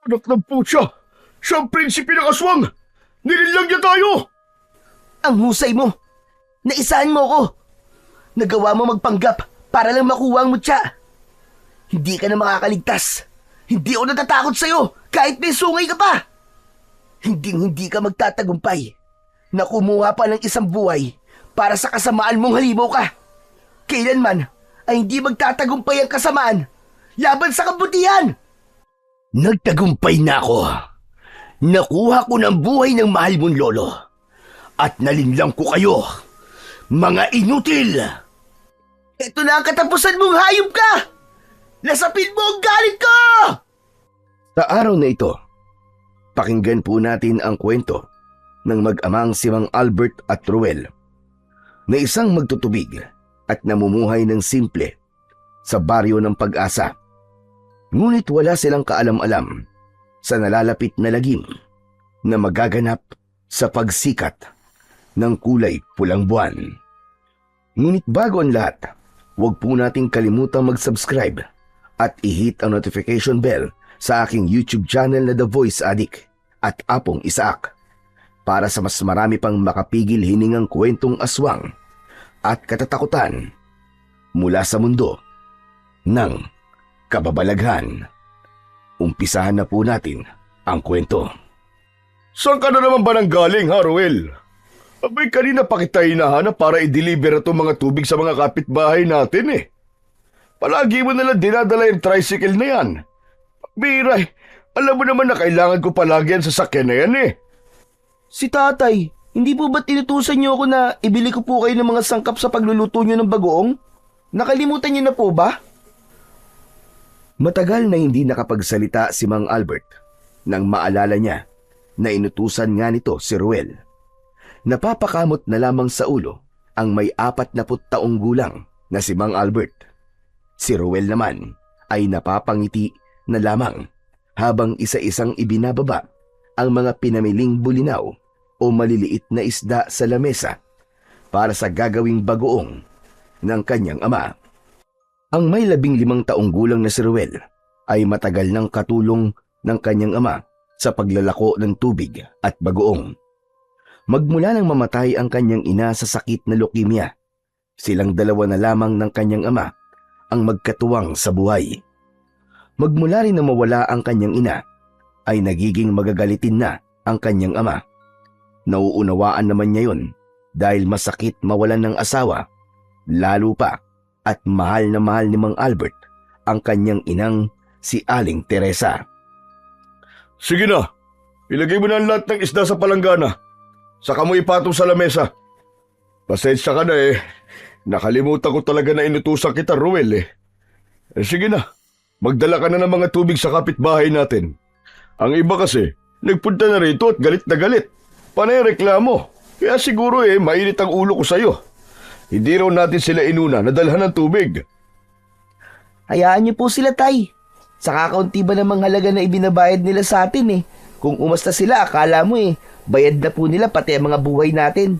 Anak ng putya! Siya ang prinsipe ng aswang! Nilinlang niya tayo! Ang husay mo! Naisahan mo ko! Nagawa mo magpanggap para lang makuha ang mutya! Hindi ka na makakaligtas! Hindi ako natatakot sa'yo kahit may sungay ka pa! Hindi ka magtatagumpay na kumuha pa ng isang buhay para sa kasamaan mong halimaw ka! Kailanman ay hindi magtatagumpay ang kasamaan laban sa kabutihan! Nagtagumpay na ako. Nakuha ko ng buhay ng mahal mong lolo. At nalinlang ko kayo, mga inutil! Ito na ang katapusan mong hayop ka! Nasapin mo ang galit ko! Sa araw na ito, pakinggan po natin ang kwento ng mag-amang si Mang Albert at Ruel na isang magtutubig at namumuhay ng simple sa baryo ng Pag-asa. Ngunit wala silang kaalam-alam sa nalalapit na lagim na magaganap sa pagsikat ng kulay pulang buwan. Ngunit bago ang lahat, huwag po nating kalimutang mag-subscribe at i-hit ang notification bell sa aking YouTube channel na The Voice Addict at Apong Isaak para sa mas marami pang makapigil hiningang kwentong aswang at katatakutan mula sa mundo ng kababalaghan. Umpisahan na po natin ang kwento. Saan ka na naman ba nang galing, ha, Ruel? Abay, kanina pa kita hinahanap para i-deliver itong mga tubig sa mga kapitbahay natin eh. Palagi mo nalang dinadala yung tricycle na yan. Biray, alam mo naman na kailangan ko palagi ang sasakyan na yan eh. Si tatay, hindi po ba't tinutusan niyo ako na ibili ko po kayo ng mga sangkap sa pagluluto niyo ng bagoong? Nakalimutan niyo na po ba? Matagal na hindi nakapagsalita si Mang Albert nang maalala niya na inutusan nga nito si Ruel. Napapakamot na lamang sa ulo ang may 40 taong gulang na si Mang Albert. Si Ruel naman ay napapangiti na lamang habang isa-isang ibinababa ang mga pinamiling bulinaw o maliliit na isda sa lamesa para sa gagawing bagoong ng kanyang ama. Ang may 15 taong gulang na si Ruel ay matagal ng katulong ng kanyang ama sa paglalako ng tubig at bagoong. Magmula nang mamatay ang kanyang ina sa sakit na leukemia, silang dalawa na lamang ng kanyang ama ang magkatuwang sa buhay. Magmula rin na mawala ang kanyang ina, ay nagiging magagalitin na ang kanyang ama. Nauunawaan naman niya yun dahil masakit mawalan ng asawa, lalo pa at mahal na mahal ni Mang Albert ang kanyang inang si Aling Teresa. Sige na, ilagay mo na ang lahat ng isda sa palanggana. Saka mo ipatong sa lamesa. Pasensya ka na eh. Nakalimutan ko talaga na inutusan kita, Ruel eh. Sige na, magdala ka na ng mga tubig sa kapitbahay natin. Ang iba kasi, nagpunta na rito at galit na galit. Panay reklamo. Kaya siguro eh, mainit ang ulo ko sa'yo. Hindi raw natin sila inuna na dalhan ng tubig. Hayaan niyo po sila, tay. Sa kakaunti ba namang halaga na ibinabayad nila sa atin eh. Kung umasta sila, akala mo eh, bayad na po nila pati ang mga buhay natin.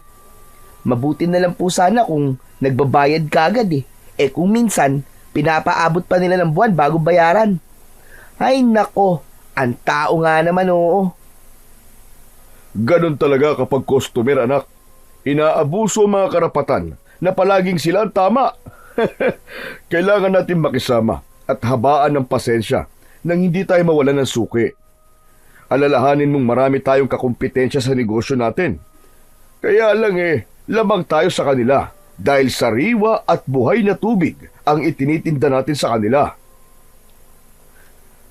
Mabuti na lang po sana kung nagbabayad ka agad eh. Eh kung minsan, pinapaabot pa nila ng buwan bago bayaran. Ay nako, ang tao nga naman oo. Ganon talaga kapag customer, anak. Inaabuso ang mga karapatan na palaging sila ang tama. Kailangan natin makisama at habaan ng pasensya nang hindi tayo mawalan ng suki. Alalahanin mong marami tayong kakumpetensya sa negosyo natin. Kaya lang eh, lamang tayo sa kanila dahil sariwa at buhay na tubig ang itinitinda natin sa kanila.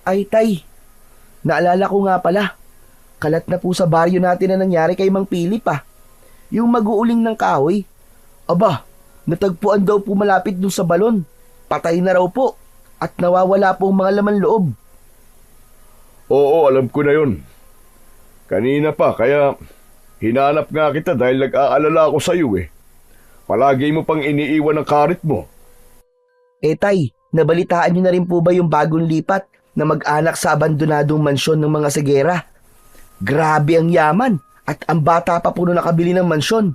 Ay tay, naalala ko nga pala. Kalat na po sa baryo natin na nangyari kay Mang Pilip ah. Yung mag-uuling ng kahoy. Aba, natagpuan daw po malapit dun sa balon. Patay na raw po at nawawala po ang mga laman loob. Oo, alam ko na yun. Kanina pa, kaya hinanap nga kita dahil nag-aalala ako sa iyo eh. Palagi mo pang iniiwan ang karit mo. Eh tay, nabalitaan niyo na rin po ba yung bagong lipat na mag-anak sa abandonadong mansyon ng mga Segera? Grabe ang yaman at ang bata pa po na nakabili ng mansyon.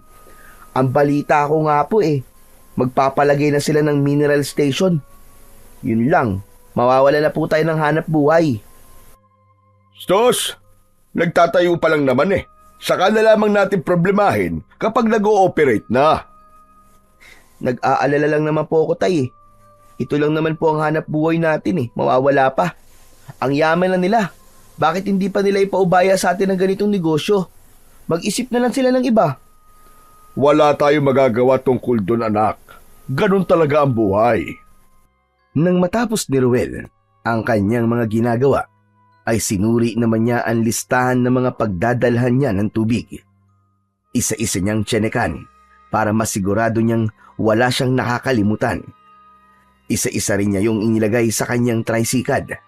Ang balita ko nga po eh, magpapalagay na sila ng mineral station. Yun lang, mawawala na po tayo ng hanap buhay. Stos, nagtatayo pa lang naman eh. Saka na lamang natin problemahin kapag nag-ooperate na. Nag-aalala lang naman po ako, tay eh. Ito lang naman po ang hanap buhay natin eh. Mawawala pa. Ang yaman na nila. Bakit hindi pa nila ipaubaya sa atin ng ganitong negosyo? Mag-isip na lang sila ng iba. Wala tayong magagawa tungkol doon, anak. Ganun talaga ang buhay. Nang matapos ni Ruel ang kanyang mga ginagawa, ay sinuri naman niya ang listahan ng mga pagdadalhan niya ng tubig. Isa-isa niyang tsinekan para masigurado niyang wala siyang nakakalimutan. Isa-isa rin niya yung inilagay sa kanyang tricycad.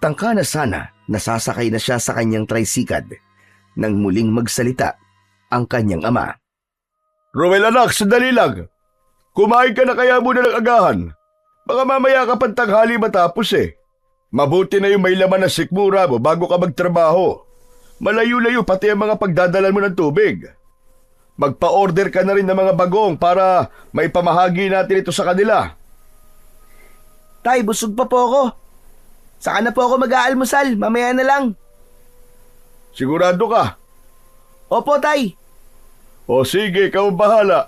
Tangka na sana nasasakay na siya sa kanyang tricycad nang muling magsalita ang kanyang ama. Ruel, anak, sandali lang. Kumain ka na kaya muna ng agahan. Baka mamaya ka pang tanghali matapos eh. Mabuti na yung may laman na sikmura mo bago ka magtrabaho. Malayo-layo pati ang mga pagdadalan mo ng tubig. Magpa-order ka na rin ng mga bagong para may pamahagi natin ito sa kanila. Tay, busog pa po ako. Saka na po ako mag-aalmusal, mamaya na lang. Sigurado ka? Opo, tay. O sige, ikaw ang bahala.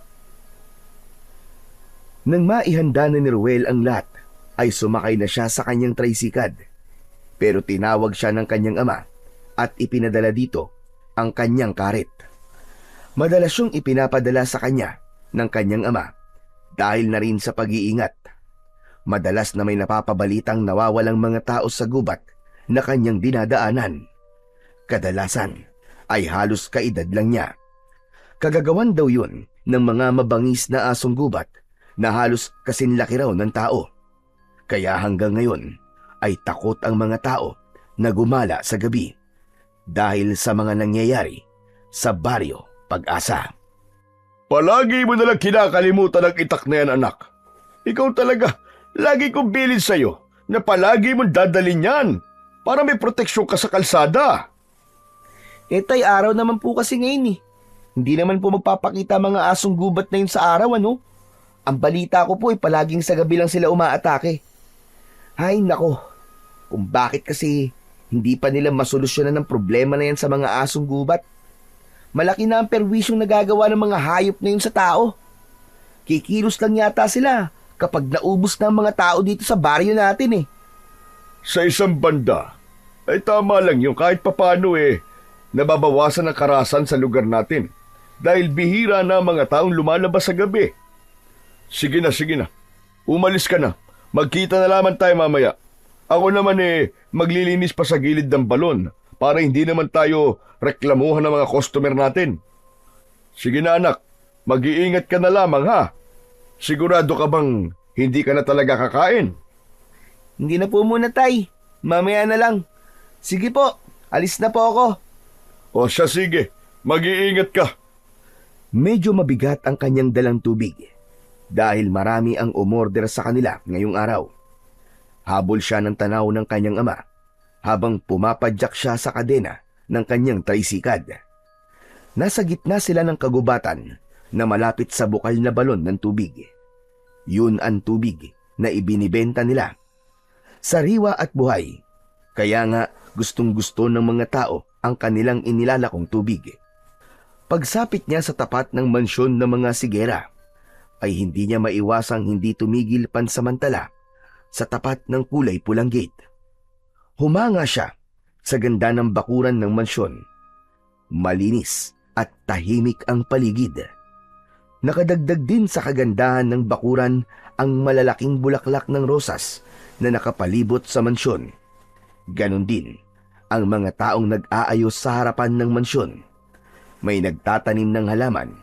Nang maihanda na ni Ruel ang lahat, ay sumakay na siya sa kanyang tricycad. Pero tinawag siya ng kanyang ama at ipinadala dito ang kanyang karet. Madalas siyang ipinapadala sa kanya ng kanyang ama dahil na rin sa pag-iingat. Madalas na may napapabalitang nawawalang mga tao sa gubat na kanyang dinadaanan. Kadalasan ay halos kaedad lang niya. Kagagawan daw yun ng mga mabangis na asong gubat na halos kasinlaki raw ng tao. Kaya hanggang ngayon ay takot ang mga tao na gumala sa gabi dahil sa mga nangyayari sa baryo Pag-asa. Palagi mo nalang kinakalimutan ang itak na yan, anak. Ikaw talaga, lagi kong bilin sa'yo na palagi mong dadalhin yan para may proteksyon ka sa kalsada. Tay, araw naman po kasi ngayon eh. Hindi naman po magpapakita mga asong gubat na yun sa araw, ano? Ang balita ko po ay palaging sa gabi lang sila umaatake. Ay nako, kung bakit kasi hindi pa nila masolusyonan ng problema na yan sa mga asong gubat. Malaki na ang perwisyong nagagawa ng mga hayop na yun sa tao. Kikilos lang yata sila kapag naubos na ang mga tao dito sa baryo natin eh. Sa isang banda, ay tama lang yung kahit papano nababawasan ang karasan sa lugar natin dahil bihira na ang mga taong lumalabas sa gabi. Sige na, sige na. Umalis ka na. Magkita na lamang tayo mamaya. Ako naman maglilinis pa sa gilid ng balon para hindi naman tayo reklamuhan ng mga customer natin. Sige na, anak. Mag-iingat ka na lamang, ha? Sigurado ka bang hindi ka na talaga kakain? Hindi na po muna, tay. Mamaya na lang. Sige po, alis na po ako. O siya, sige. Mag-iingat ka. Medyo mabigat ang kanyang dalang tubig dahil marami ang umorder sa kanila ngayong araw. Habol siya ng tanaw ng kanyang ama habang pumapadyak siya sa kadena ng kanyang tricycad. Nasa gitna sila ng kagubatan na malapit sa bukal na balon ng tubig. Yun ang tubig na ibinibenta nila. Sariwa at buhay, kaya nga gustong-gusto ng mga tao ang kanilang inilalakong tubig. Pagsapit niya sa tapat ng mansyon ng mga sigera, ay hindi niya maiwasang hindi tumigil pansamantala sa tapat ng kulay pulang gate. Humanga siya sa ganda ng bakuran ng mansyon. Malinis at tahimik ang paligid. Nakadagdag din sa kagandahan ng bakuran ang malalaking bulaklak ng rosas na nakapalibot sa mansyon. Ganon din ang mga taong nag-aayos sa harapan ng mansyon. May nagtatanim ng halaman,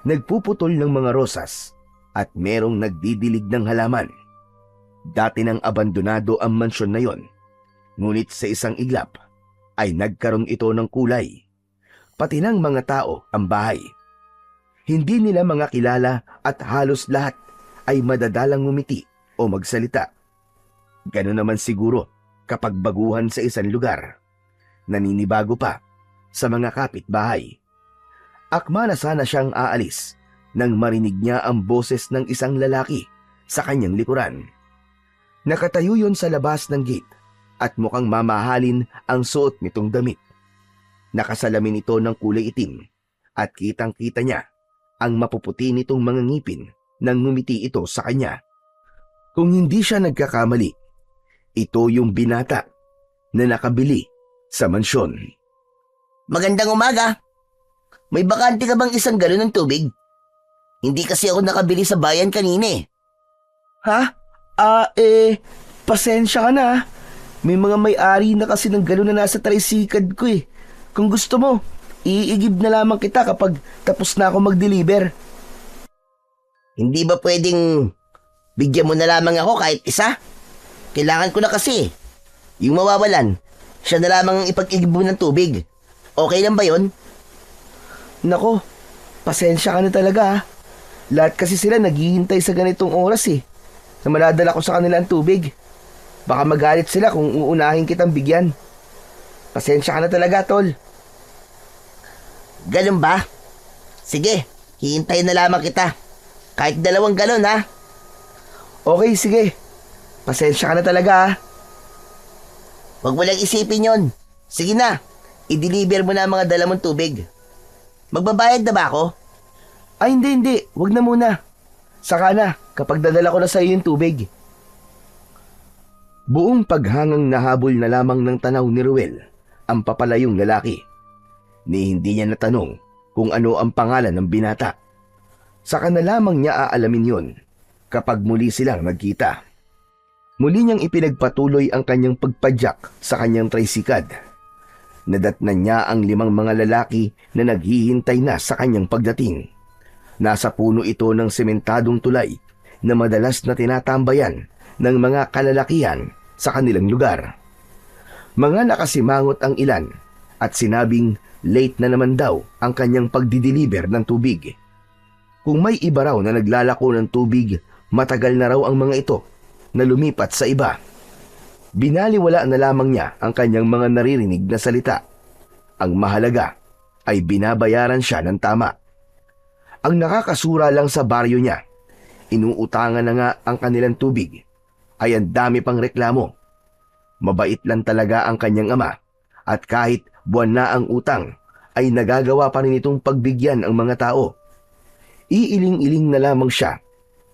nagpuputol ng mga rosas, at merong nagdidilig ng halaman. Dati nang abandonado ang mansyon na yon, ngunit sa isang iglap ay nagkaroon ito ng kulay. Pati ng mga tao ang bahay. Hindi nila mga kilala at halos lahat ay madadalang ngumiti o magsalita. Gano'n naman siguro kapag baguhan sa isang lugar. Naninibago pa sa mga kapitbahay. Akma na sana siyang aalis nang marinig niya ang boses ng isang lalaki sa kanyang likuran. Nakatayo yon sa labas ng gate at mukhang mamahalin ang suot nitong damit. Nakasalamin ito ng kulay itim at kitang-kita niya ang mapuputi nitong mga ngipin nang ngumiti ito sa kanya. Kung hindi siya nagkakamali, ito yung binata na nakabili sa mansyon. Magandang umaga. May bakante ka bang isang galon ng tubig? Hindi kasi ako nakabili sa bayan kanina eh. Ha? Pasensya ka na. May mga may-ari na kasi ng galon na nasa tricycad ko eh. Kung gusto mo, iigib na lamang kita kapag tapos na ako mag-deliver. Hindi ba pwedeng bigyan mo na lamang ako kahit isa? Kailangan ko na kasi. Yung mawawalan, siya na lamang ang ipag-igib mo ng tubig. Okay lang ba yon? Nako, pasensya ka na talaga ha. Lahat kasi sila naghihintay sa ganitong oras eh. Na maladala ko sa kanila ang tubig. Baka magalit sila kung uunahin kitang bigyan. Pasensya ka na talaga, tol. Ganun ba? Sige, hihintayin na lamang kita. Kahit 2 galon ha. Okay, sige. Pasensya ka na talaga ha. Huwag mo lang isipin yon. Sige na, i-deliver mo na ang mga dala mong tubig. Magbabayad na ba ako? Ay, hindi. Huwag na muna. Saka na, kapag dadala ko na sa iyo yung tubig. Buong paghangang nahabol na lamang ng tanaw ni Ruel ang papalayong lalaki. Ni hindi niya natanong kung ano ang pangalan ng binata. Saka na lamang niya aalamin yon kapag muli silang nagkita. Muli niyang ipinagpatuloy ang kanyang pagpadyak sa kanyang tricycad. Nadatnan niya ang 5 mga lalaki na naghihintay na sa kanyang pagdating. Nasa puno ito ng sementadong tulay na madalas na tinatambayan ng mga kalalakihan sa kanilang lugar. Mga nakasimangot ang ilan at sinabing late na naman daw ang kanyang pagdideliver ng tubig. Kung may iba raw na naglalako ng tubig, matagal na raw ang mga ito na lumipat sa iba. Binaliwala na lamang niya ang kanyang mga naririnig na salita. Ang mahalaga ay binabayaran siya ng tama. Ang nakakasura lang sa baryo niya, inuutangan na nga ang kanilang tubig, ay ang dami pang reklamo. Mabait lang talaga ang kanyang ama at kahit buwan na ang utang, ay nagagawa pa rin itong pagbigyan ang mga tao. Iiling-iling na lamang siya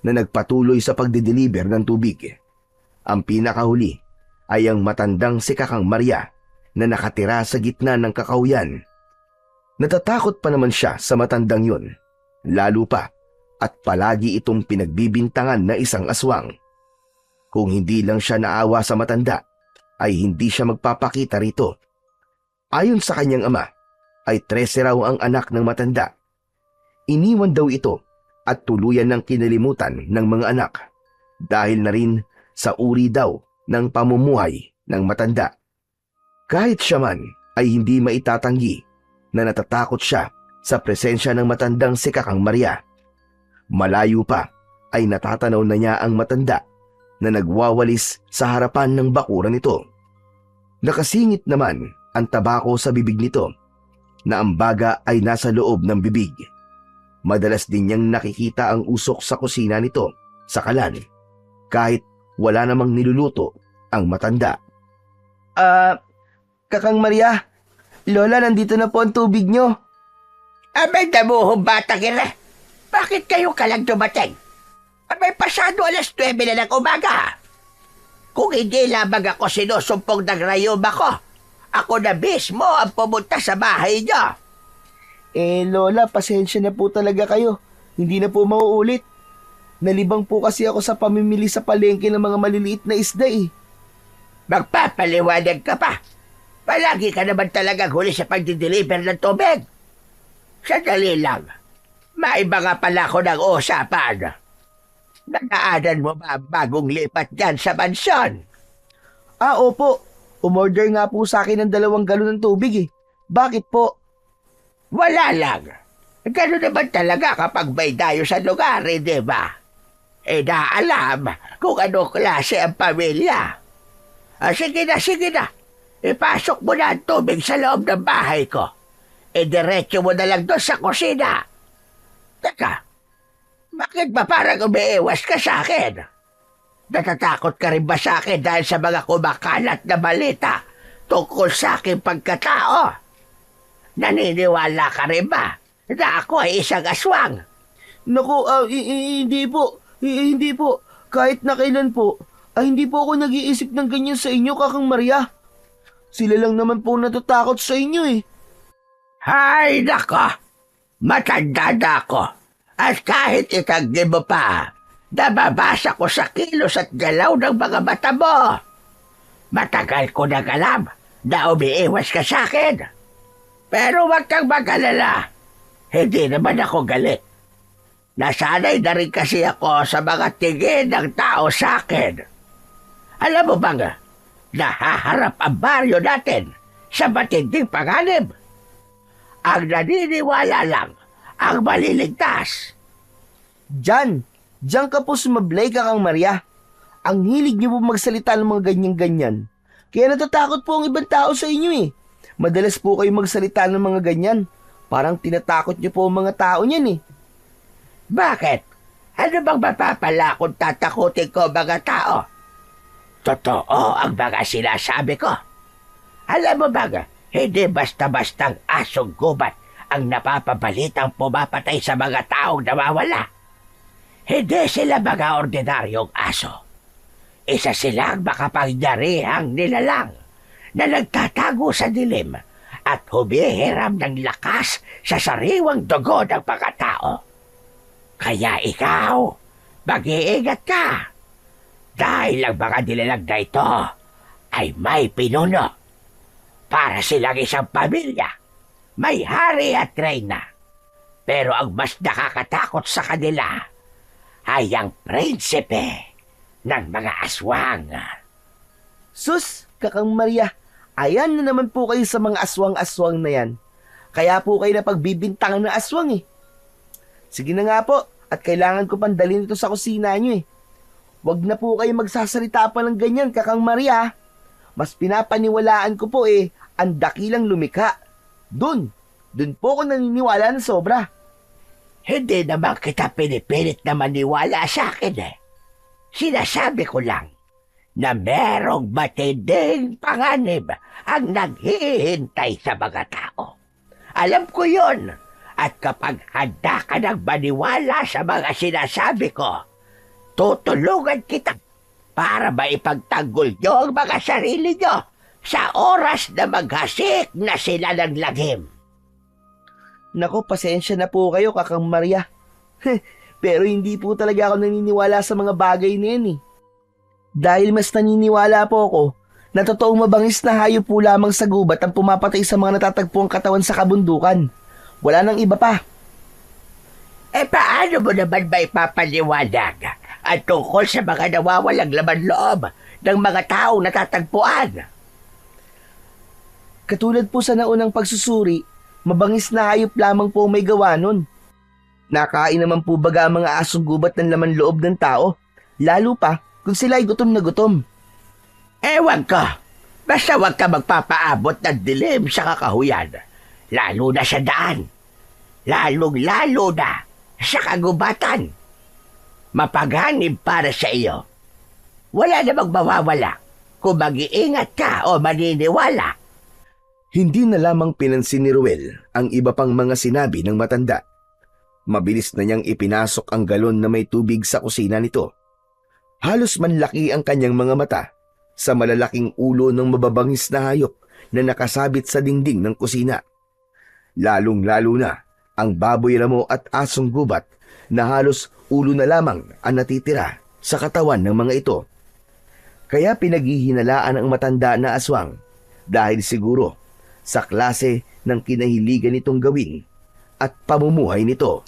na nagpatuloy sa pagdideliver ng tubig. Ang pinakahuli ay ang matandang si Kakang Maria na nakatira sa gitna ng kakauyan. Natatakot pa naman siya sa matandang yun, lalo pa at palagi itong pinagbibintangan na isang aswang. Kung hindi lang siya naawa sa matanda, ay hindi siya magpapakita rito. Ayon sa kanyang ama, ay 13 raw ang anak ng matanda. Iniwan daw ito at tuluyan ng kinalimutan ng mga anak dahil na rin sa uri daw ng pamumuhay ng matanda. Kahit siya man ay hindi maitatanggi na natatakot siya sa presensya ng matandang si Kakang Maria. Malayo pa ay natatanaw na niya ang matanda na nagwawalis sa harapan ng bakuran nito. Nakasingit naman ang tabako sa bibig nito na ang baga ay nasa loob ng bibig. Madalas din niyang nakikita ang usok sa kusina nito sa kalan kahit wala namang niluluto ang matanda. Kakang Maria, Lola, nandito na po ang tubig nyo. Abay, damuhong bata kira. Bakit kayo kalang dumating? Abay, pasado 9:00 na ng umaga. Kung hindi lamang ako sinusumpong ng rayom ako na mismo ang pumunta sa bahay niyo. Lola, pasensya na po talaga kayo. Hindi na po mauulit. Nalibang po kasi ako sa pamimili sa palengke ng mga maliliit na isda eh. Magpapaliwanag ka pa. Palagi ka naman talagang huli sa pagdideliver ng tubig. Sandali lang. Maiba nga pala ako ng usapan. Nadaanan mo ba ang bagong lipat dyan sa mansyon? Opo. Umorder nga po sa akin ng 2 galon ng tubig eh. Bakit po? Wala lang. Gano'n naman talaga kapag may dayo sa lugar, di ba? Naalam kung ano klase ang pamilya. Sige na. Ipasok mo na ang tubig sa loob ng bahay ko. Diretso mo na lang doon sa kusina. Teka, bakit ba parang umiiwas ka sa akin? Natatakot ka rin ba sa akin dahil sa mga kumakalat na balita tungkol sa aking pagkatao? Naniniwala ka rin ba na ako ay isang aswang? Naku, hindi po. Hindi po. Kahit na kailan po, hindi po ako nag-iisip ng ganyan sa inyo, Kakang Maria. Sila lang naman po natatakot sa inyo eh. Hay nako, matanda na ako. At kahit itagdi mo pa, nababasa ko sa kilos at galaw ng mga mata mo. Matagal ko nang alam na umiiwas ka sa akin. Pero huwag kang mag-alala. Hindi naman ako galit. Nasanay na rin kasi ako sa mga tingin ng tao sa akin. Alam mo bang, nahaharap ang baryo natin sa matinding panganib. Ang naniniwala lang ang maliligtas. Diyan ka po sumablay, Kakang Maria. Ang hilig niyo po magsalita ng mga ganyan-ganyan. Kaya natatakot po ang ibang tao sa inyo eh. Madalas po kayo magsalita ng mga ganyan. Parang tinatakot niyo po ang mga tao niyan eh. Bakit? Ano bang mapapala kung tatakutin ko mga tao? Totoo ang mga sinasabi ko. Alam mo ba, hindi basta-bastang asong gubat ang napapabalitang pumapatay sa mga taong nawawala. Hindi sila mga ordinaryong aso. Isa silang makapangyarihang nilalang na nagtatago sa dilim at humihiram ng lakas sa sariwang dugo ng mga tao. Kaya ikaw, mag-iingat ka. Dahil ang mga nilalang na ito ay may pinuno. Para silang isang pamilya, may hari at reyna. Pero ang mas nakakatakot sa kanila ay ang prinsipe ng mga aswang. Sus, Kakang Maria, ayan na naman po kayo sa mga aswang-aswang na yan. Kaya po kayo napagbibintangan ng aswang eh. Sige na nga po, at kailangan ko pang dalhin ito sa kusina nyo eh. Huwag na po kayo magsasalita pa ng ganyan, Kakang Maria. Mas pinapaniwalaan ko po eh, ang dakilang lumikha. Dun po ako naniniwala ng sobra. Hindi naman kita pinipilit na maniwala sa akin eh. Sinasabi ko lang na merong matinding panganib ang naghihintay sa mga tao. Alam ko yon. At kapag handa ka ng maniwala sa mga sinasabi ko, tutulungan kita para maipagtanggol nyo ang mga sarili nyo sa oras na maghasik na sila ng lagim. Naku, pasensya na po kayo, Kakang Maria. Pero hindi po talaga ako naniniwala sa mga bagay na yan eh. Dahil mas naniniwala po ako na totoong mabangis na hayop po lamang sa gubat ang pumapatay sa mga natatagpuang katawan sa kabundukan. Wala nang iba pa. Paano mo naman ba ipapaliwanag at tungkol sa mga nawawalang laman loob ng mga taong natatagpuan? Katulad po sa naunang pagsusuri, mabangis na hayop lamang po may gawa nun. Nakain naman po baga ang mga asong gubat ng laman loob ng tao, lalo pa kung sila ay gutom na gutom. Ewan ko, basta wag ka magpapaabot ng dilim sa kakahuyan, lalo na sa daan, lalong-lalo na sa kagubatan. Mapaganib para sa iyo. Wala namang mawawala kung mag-iingat ka o maniniwala. Hindi na lamang pinansin ni Ruel ang iba pang mga sinabi ng matanda. Mabilis na niyang ipinasok ang galon na may tubig sa kusina nito. Halos manlaki ang kanyang mga mata sa malalaking ulo ng mababangis na hayop na nakasabit sa dingding ng kusina. Lalong-lalo na ang baboy ramo at asong gubat na halos ulo na lamang ang natitira sa katawan ng mga ito. Kaya pinaghihinalaan ang matanda na aswang dahil siguro sa klase ng kinahiligan nitong gawin at pamumuhay nito.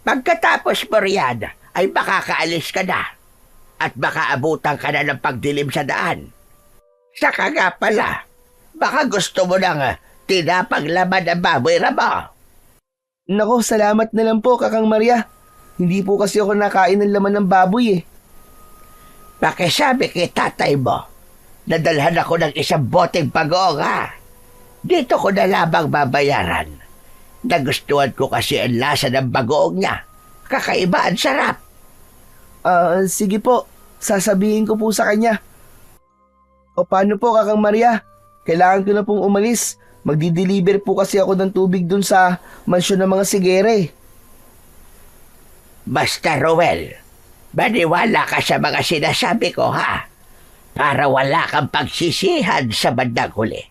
Pagkatapos mo riyan, ay makakaalis ka na at makaabutan ka na ng pagdilim sa daan. Saka nga pala, baka gusto mo nang tinapang laman ng baboy ramo. Nako, salamat na lang po, Kakang Maria. Hindi po kasi ako nakain ng laman ng baboy eh. Pakisabi kay tatay mo, nadalhan ako ng isang boteng bagoong ha. Dito ko na lamang babayaran. Nagustuhan ko kasi ang lasa ng bagoong niya. Kakaiba, ang sarap. Sige po. sasabihin ko po sa kanya. O paano po, Kakang Maria? Kailangan ko na pong umalis. Magdi-deliver po kasi ako ng tubig dun sa mansyon ng mga sigere. Basta Ruel, maniwala ka sa mga sinasabi ko ha, para wala kang pagsisihan sa bandang huli.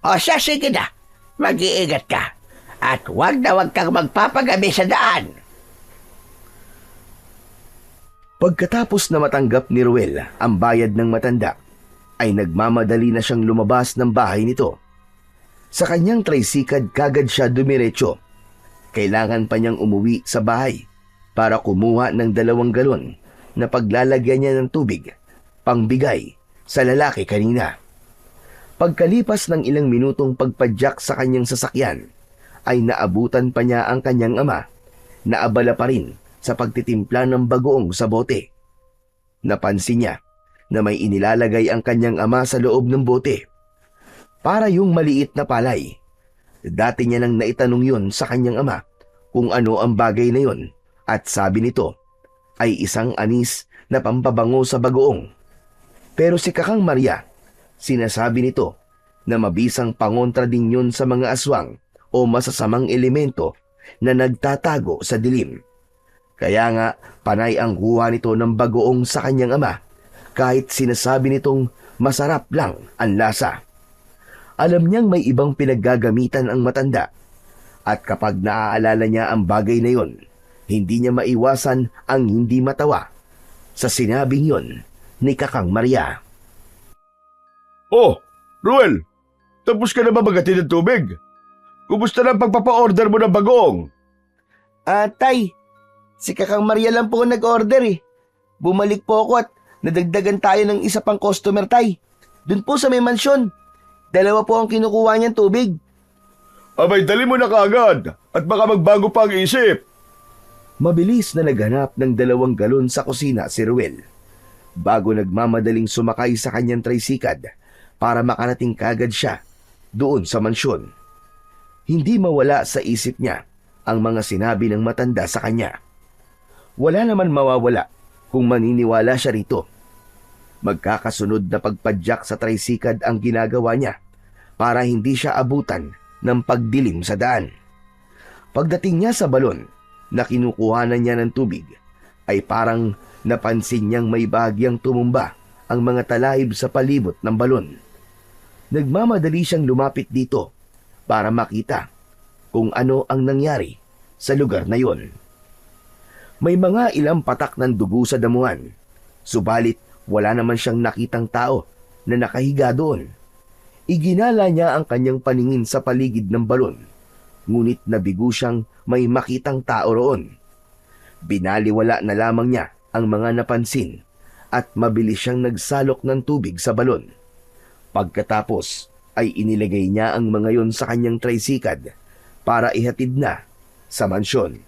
O siya, sige na, mag-iingat ka at wag kang magpapagabi sa daan. Pagkatapos na matanggap ni Ruel ang bayad ng matanda, ay nagmamadali na siyang lumabas ng bahay nito. Sa kanyang tricycle kagad siya dumiretso. Kailangan pa niyang umuwi sa bahay para kumuha ng 2 galon na paglalagyan niya ng tubig, pangbigay sa lalaki kanina. Pagkalipas ng ilang minutong pagpadyak sa kanyang sasakyan, ay naabutan pa niya ang kanyang ama na abala pa rin sa pagtitimpla ng bagoong sa bote. Napansin niya na may inilalagay ang kanyang ama sa loob ng bote. Para yung maliit na palay. Dati niya nang naitanong yun sa kanyang ama kung ano ang bagay na yun, at sabi nito ay isang anis na pampabango sa bagoong. Pero si Kakang Maria, sinasabi nito na mabisang pangontra din yun sa mga aswang o masasamang elemento na nagtatago sa dilim. Kaya nga panay ang kuha nito ng bagoong sa kanyang ama kahit sinasabi nitong masarap lang ang lasa. Alam niyang may ibang pinaggagamitan ang matanda at kapag naaalala niya ang bagay na yon, hindi niya maiwasan ang hindi matawa sa sinabing yon ni Kakang Maria. Oh, Ruel, tapos ka na ba magatin ng tubig? Kumusta na ang pagpapa-order mo ng bagoong? Tay, si Kakang Maria lang po nag-order eh. Bumalik po ako at nadagdagan tayo ng isa pang customer, Tay. Doon po sa may mansyon. 2 po ang kinukuha niyang tubig. Abay, dali mo na kaagad at baka magbago pa ang isip. Mabilis na naghanap ng 2 galon sa kusina si Ruel, bago nagmamadaling sumakay sa kanyang tricycle para makarating kagad siya doon sa mansyon. Hindi mawala sa isip niya ang mga sinabi ng matanda sa kanya. Wala naman mawawala kung maniniwala siya rito. Magkakasunod na pagpadyak sa tricycle ang ginagawa niya para hindi siya abutan ng pagdilim sa daan. Pagdating niya sa balon na kinukuhanan niya ng tubig, ay parang napansin niyang may bahagyang tumumba ang mga talahib sa palibot ng balon. Nagmamadali siyang lumapit dito para makita kung ano ang nangyari sa lugar na yon. May mga ilang patak ng dugo sa damuhan, subalit wala naman siyang nakitang tao na nakahiga doon. Iginala niya ang kanyang paningin sa paligid ng balon, ngunit nabigo siyang may makitang tao roon. Binaliwala na lamang niya ang mga napansin at mabilis siyang nagsalok ng tubig sa balon. Pagkatapos ay inilagay niya ang mga yon sa kanyang tricycle para ihatid na sa mansyon.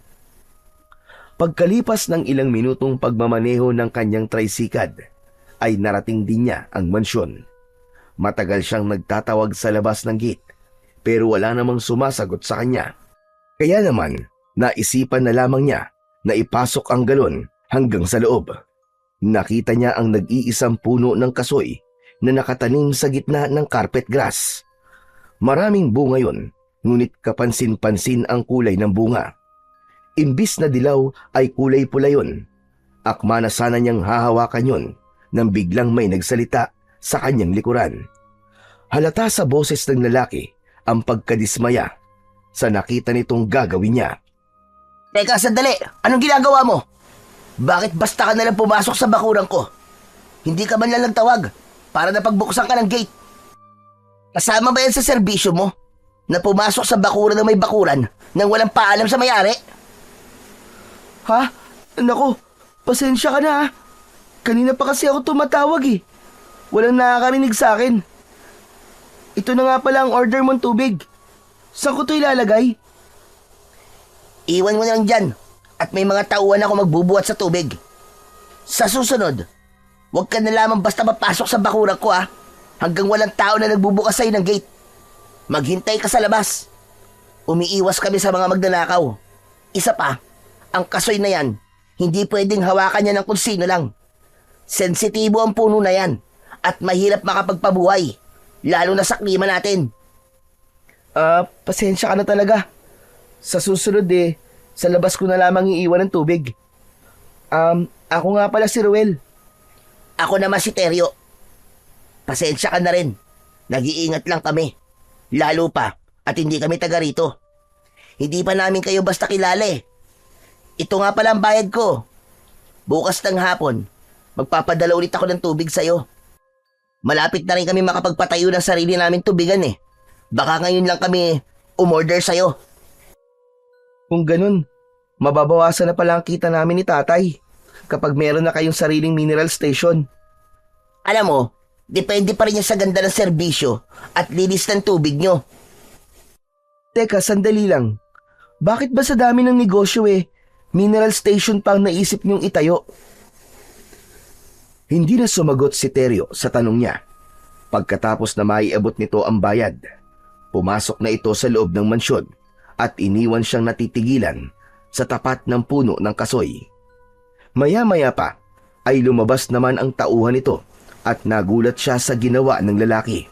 Pagkalipas ng ilang minutong pagmamaneho ng kanyang tricycle, ay narating din niya ang mansyon. Matagal siyang nagtatawag sa labas ng gate, pero wala namang sumasagot sa kanya. Kaya naman, naisipan na lamang niya na ipasok ang galon hanggang sa loob. Nakita niya ang nag-iisang puno ng kasoy na nakatanim sa gitna ng carpet grass. Maraming bunga yon, ngunit kapansin-pansin ang kulay ng bunga. Imbis na dilaw ay kulay pula yon. Akma na sana niyang hahawakan yon nang biglang may nagsalita sa kanyang likuran. Halata sa boses ng lalaki ang pagkadismaya sa nakita nitong gagawin niya. Teka, sandali! Anong ginagawa mo? Bakit basta ka nalang pumasok sa bakuran ko? Hindi ka man lang nagtawag para napagbuksan ka ng gate. Kasama ba yan sa serbisyo mo na pumasok sa bakuran na may bakuran nang walang paalam sa may-ari? Ha? Naku, pasensya ka na ha. Kanina pa kasi ako tumatawag eh. Walang nakakarinig sa akin. Ito na nga pala ang order mong tubig. Saan ko ito ilalagay? Iwan mo na lang dyan at may mga tauhan ako magbubuhat sa tubig. Sa susunod, huwag ka na lamang basta mapasok sa bakuran ko ha, hanggang walang tao na nagbubukas sa'yo ng gate. Maghintay ka sa labas. Umiiwas kami sa mga magnanakaw. Isa pa, ang kasoy na yan, hindi pwedeng hawakan niya ng kung sino lang. Sensitibo ang puno na yan at mahirap makapagpabuhay, lalo na sa klima natin. Pasensya ka na talaga. Sa susunod sa labas ko na lamang iiwan ng tubig. Ako nga pala si Ruel. Ako naman si Teryo. Pasensya ka na rin. Nag-iingat lang kami. Lalo pa at hindi kami taga rito. Hindi pa namin kayo basta kilala eh. Ito nga pala ang bayad ko. Bukas ng hapon, magpapadala ulit ako ng tubig sa'yo. Malapit na rin kami makapagpatayo ng sarili namin tubigan eh. Baka ngayon lang kami umorder sa'yo. Kung ganun, mababawasan na pala ang kita namin ni tatay kapag meron na kayong sariling mineral station. Alam mo, depende pa rin yan sa ganda ng serbisyo at linis ng tubig nyo. Teka, sandali lang. Bakit ba sa dami ng negosyo mineral station pa ang naisip niyong itayo? Hindi na sumagot si Teryo sa tanong niya. Pagkatapos na maiabot nito ang bayad, pumasok na ito sa loob ng mansyon at iniwan siyang natitigilan sa tapat ng puno ng kasoy. Maya-maya pa ay lumabas naman ang tauhan nito at nagulat siya sa ginawa ng lalaki.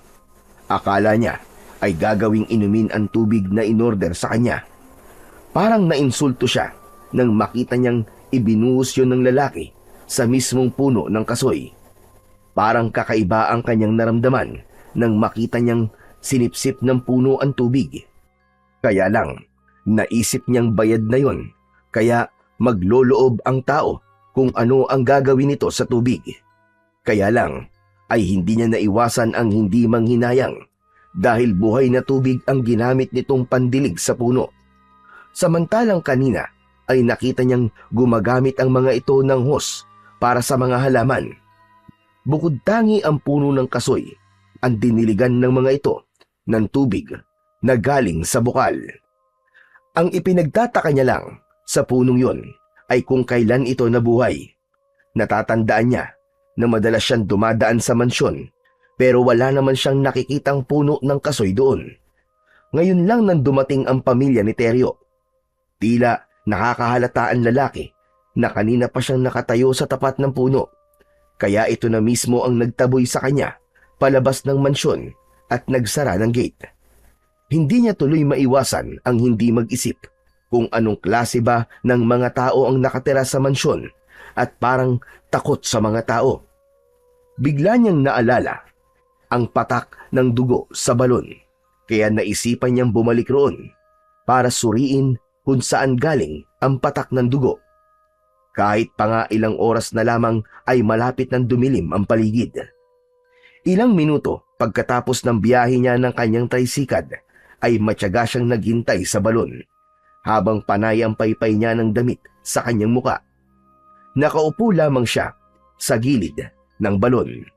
Akala niya ay gagawing inumin ang tubig na inorder sa kanya. Parang nainsulto siya nang makita niyang ibinuhos yun ng lalaki sa mismong puno ng kasoy. Parang kakaiba ang kanyang naramdaman nang makita niyang sinipsip ng puno ang tubig. Kaya lang, naisip niyang bayad na yon, kaya magloloob ang tao kung ano ang gagawin nito sa tubig. Kaya lang, ay hindi niya naiwasan ang hindi manghinayang dahil buhay na tubig ang ginamit nitong pandilig sa puno. Samantalang kanina ay nakita niyang gumagamit ang mga ito ng hose para sa mga halaman. Bukod tangi ang puno ng kasoy, ang diniligan ng mga ito ng tubig na galing sa bukal. Ang ipinagtataka niya lang sa punong yon ay kung kailan ito nabuhay. Natatandaan niya na madalas siyang dumadaan sa mansyon pero wala naman siyang nakikitang puno ng kasoy doon. Ngayon lang nang dumating ang pamilya ni Teryo. Tila nakakahalata ang lalaki na kanina pa siyang nakatayo sa tapat ng puno. Kaya ito na mismo ang nagtaboy sa kanya palabas ng mansyon at nagsara ng gate. Hindi niya tuloy maiwasan ang hindi mag-isip kung anong klase ba ng mga tao ang nakatira sa mansyon at parang takot sa mga tao. Bigla niyang naalala ang patak ng dugo sa balon, kaya naisipan niyang bumalik roon para suriin kung saan galing ang patak ng dugo. Kahit pa nga ilang oras na lamang ay malapit ng dumilim ang paligid. Ilang minuto pagkatapos ng biyahe niya ng kanyang tricycad ay matyaga siyang naghintay sa balon habang panay ang paypay niya ng damit sa kanyang muka. Nakaupo lamang siya sa gilid ng balon.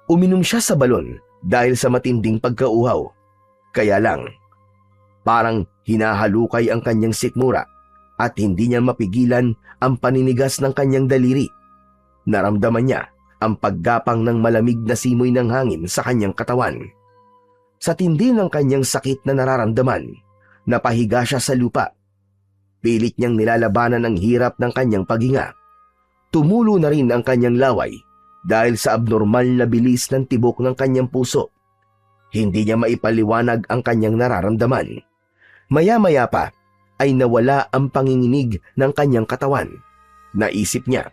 Uminom siya sa balon dahil sa matinding pagkauhaw. Kaya lang, parang hinahalukay ang kanyang sikmura at hindi niya mapigilan ang paninigas ng kanyang daliri. Naramdaman niya ang paggapang ng malamig na simoy ng hangin sa kanyang katawan. Sa tindi ng kanyang sakit na nararamdaman, napahiga siya sa lupa. Pilit niyang nilalabanan ang hirap ng kanyang paghinga. Tumulo na rin ang kanyang laway dahil sa abnormal na bilis ng tibok ng kanyang puso. Hindi niya maipaliwanag ang kanyang nararamdaman. Maya-maya pa ay nawala ang panginginig ng kanyang katawan. Naisip niya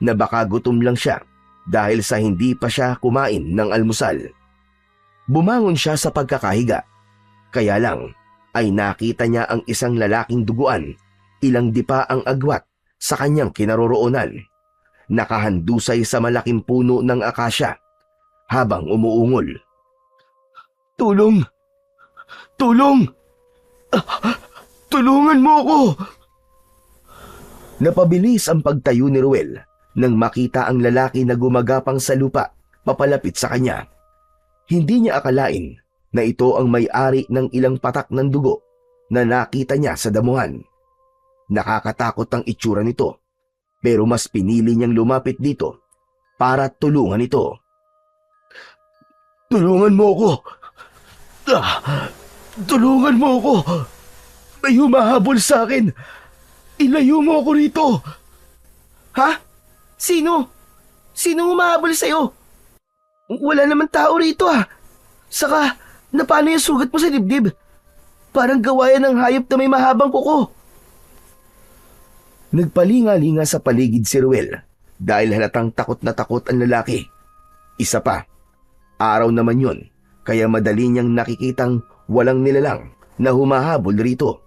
na baka gutom lang siya dahil sa hindi pa siya kumain ng almusal. Bumangon siya sa pagkakahiga. Kaya lang ay nakita niya ang isang lalaking duguan, ilang dipa ang agwat sa kanyang kinaroroonan. Nakahandusay sa malaking puno ng akasya habang umuungol. "Tulong! Tulong! Tulungan mo ako!" Napabilis ang pagtayo ni Ruel nang makita ang lalaki na gumagapang sa lupa papalapit sa kanya. Hindi niya akalain na ito ang may-ari ng ilang patak ng dugo na nakita niya sa damuhan. Nakakatakot ang itsura nito, pero mas pinili niyang lumapit dito para tulungan ito. "Tulungan mo ako! Tulungan mo ako! May humahabol sa akin! Ilayo mo ako rito!" "Ha? Sino? Sinong humahabol sa'yo? Wala naman tao rito ah. Saka, paano yung sugat mo sa dibdib? Parang gawa yan ng hayop na may mahabang kuko. Nagpalinga-linga sa paligid si Ruel dahil halatang takot na takot ang lalaki. Isa pa, araw naman yun, kaya madali niyang nakikitang walang nilalang na humahabol rito.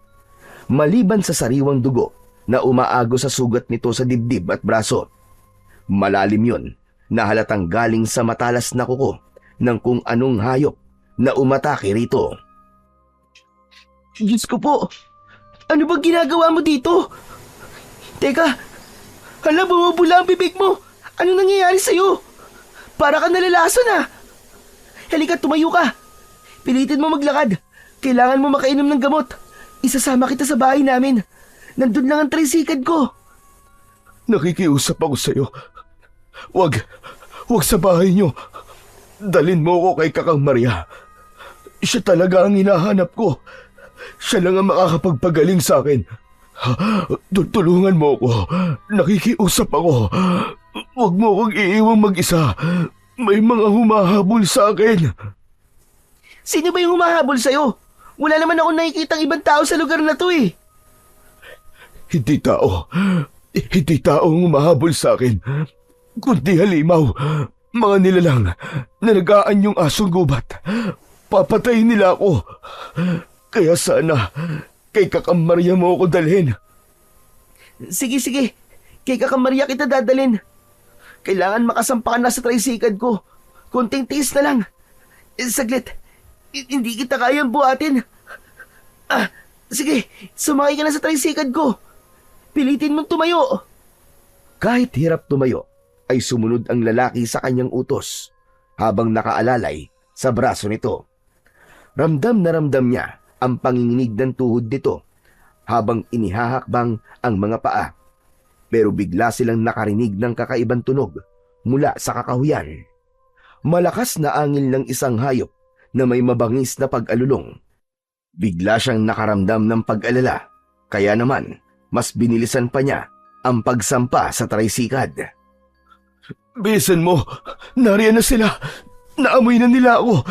Maliban sa sariwang dugo na umaago sa sugat nito sa dibdib at braso. Malalim yun na halatang galing sa matalas na kuko ng kung anong hayop na umatake rito. Diyos ko po, ano ba ginagawa mo dito? Teka, hala, bumubula ang bibig mo. Ano nangyayari sa'yo? Para ka nalalason ah. Halika, tumayo ka. Pilitin mo maglakad. Kailangan mo makainom ng gamot. Isasama kita sa bahay namin. Nandun lang ang tricycle ko. Nakikiusap ako sa'yo. Wag sa bahay niyo. Dalin mo ako kay Kakang Maria. Siya talaga ang hinahanap ko. Siya lang ang makakapagpagaling sa akin. Tulungan mo ako. Nakikiusap ako. Huwag mo akong iiwang mag-isa. May mga humahabol sa akin. Sino ba yung humahabol sa'yo? Wala naman akong nakikitang ibang tao sa lugar na to eh. Hindi tao. Hindi tao ang humahabol sa akin. Kundi halimaw. Mga nilalang na nag-aanyong asong gubat. Papatayin nila ako. Kaya sana kay Kakang Maria mo ako dalhin. Sige. Kay Kakang Maria kita dadalhin. Kailangan makasampakan na sa tricycle ko. Kunting tiis na lang. Saglit. Hindi kita kayang buhatin. Sige. Sumakay ka na sa tricycle ko. Pilitin mong tumayo. Kahit hirap tumayo, ay sumunod ang lalaki sa kanyang utos habang nakaalalay sa braso nito. Ramdam na ramdam niya ang panginginig ng tuhod nito habang inihahakbang ang mga paa. Pero bigla silang nakarinig ng kakaibang tunog mula sa kakahuyan. Malakas na angin ng isang hayop na may mabangis na pag-alulong. Bigla siyang nakaramdam ng pag-alala, kaya naman mas binilisan pa niya ang pagsampa sa tricycad. Bilisan mo! Nariyan na sila! Naamoy na nila ako!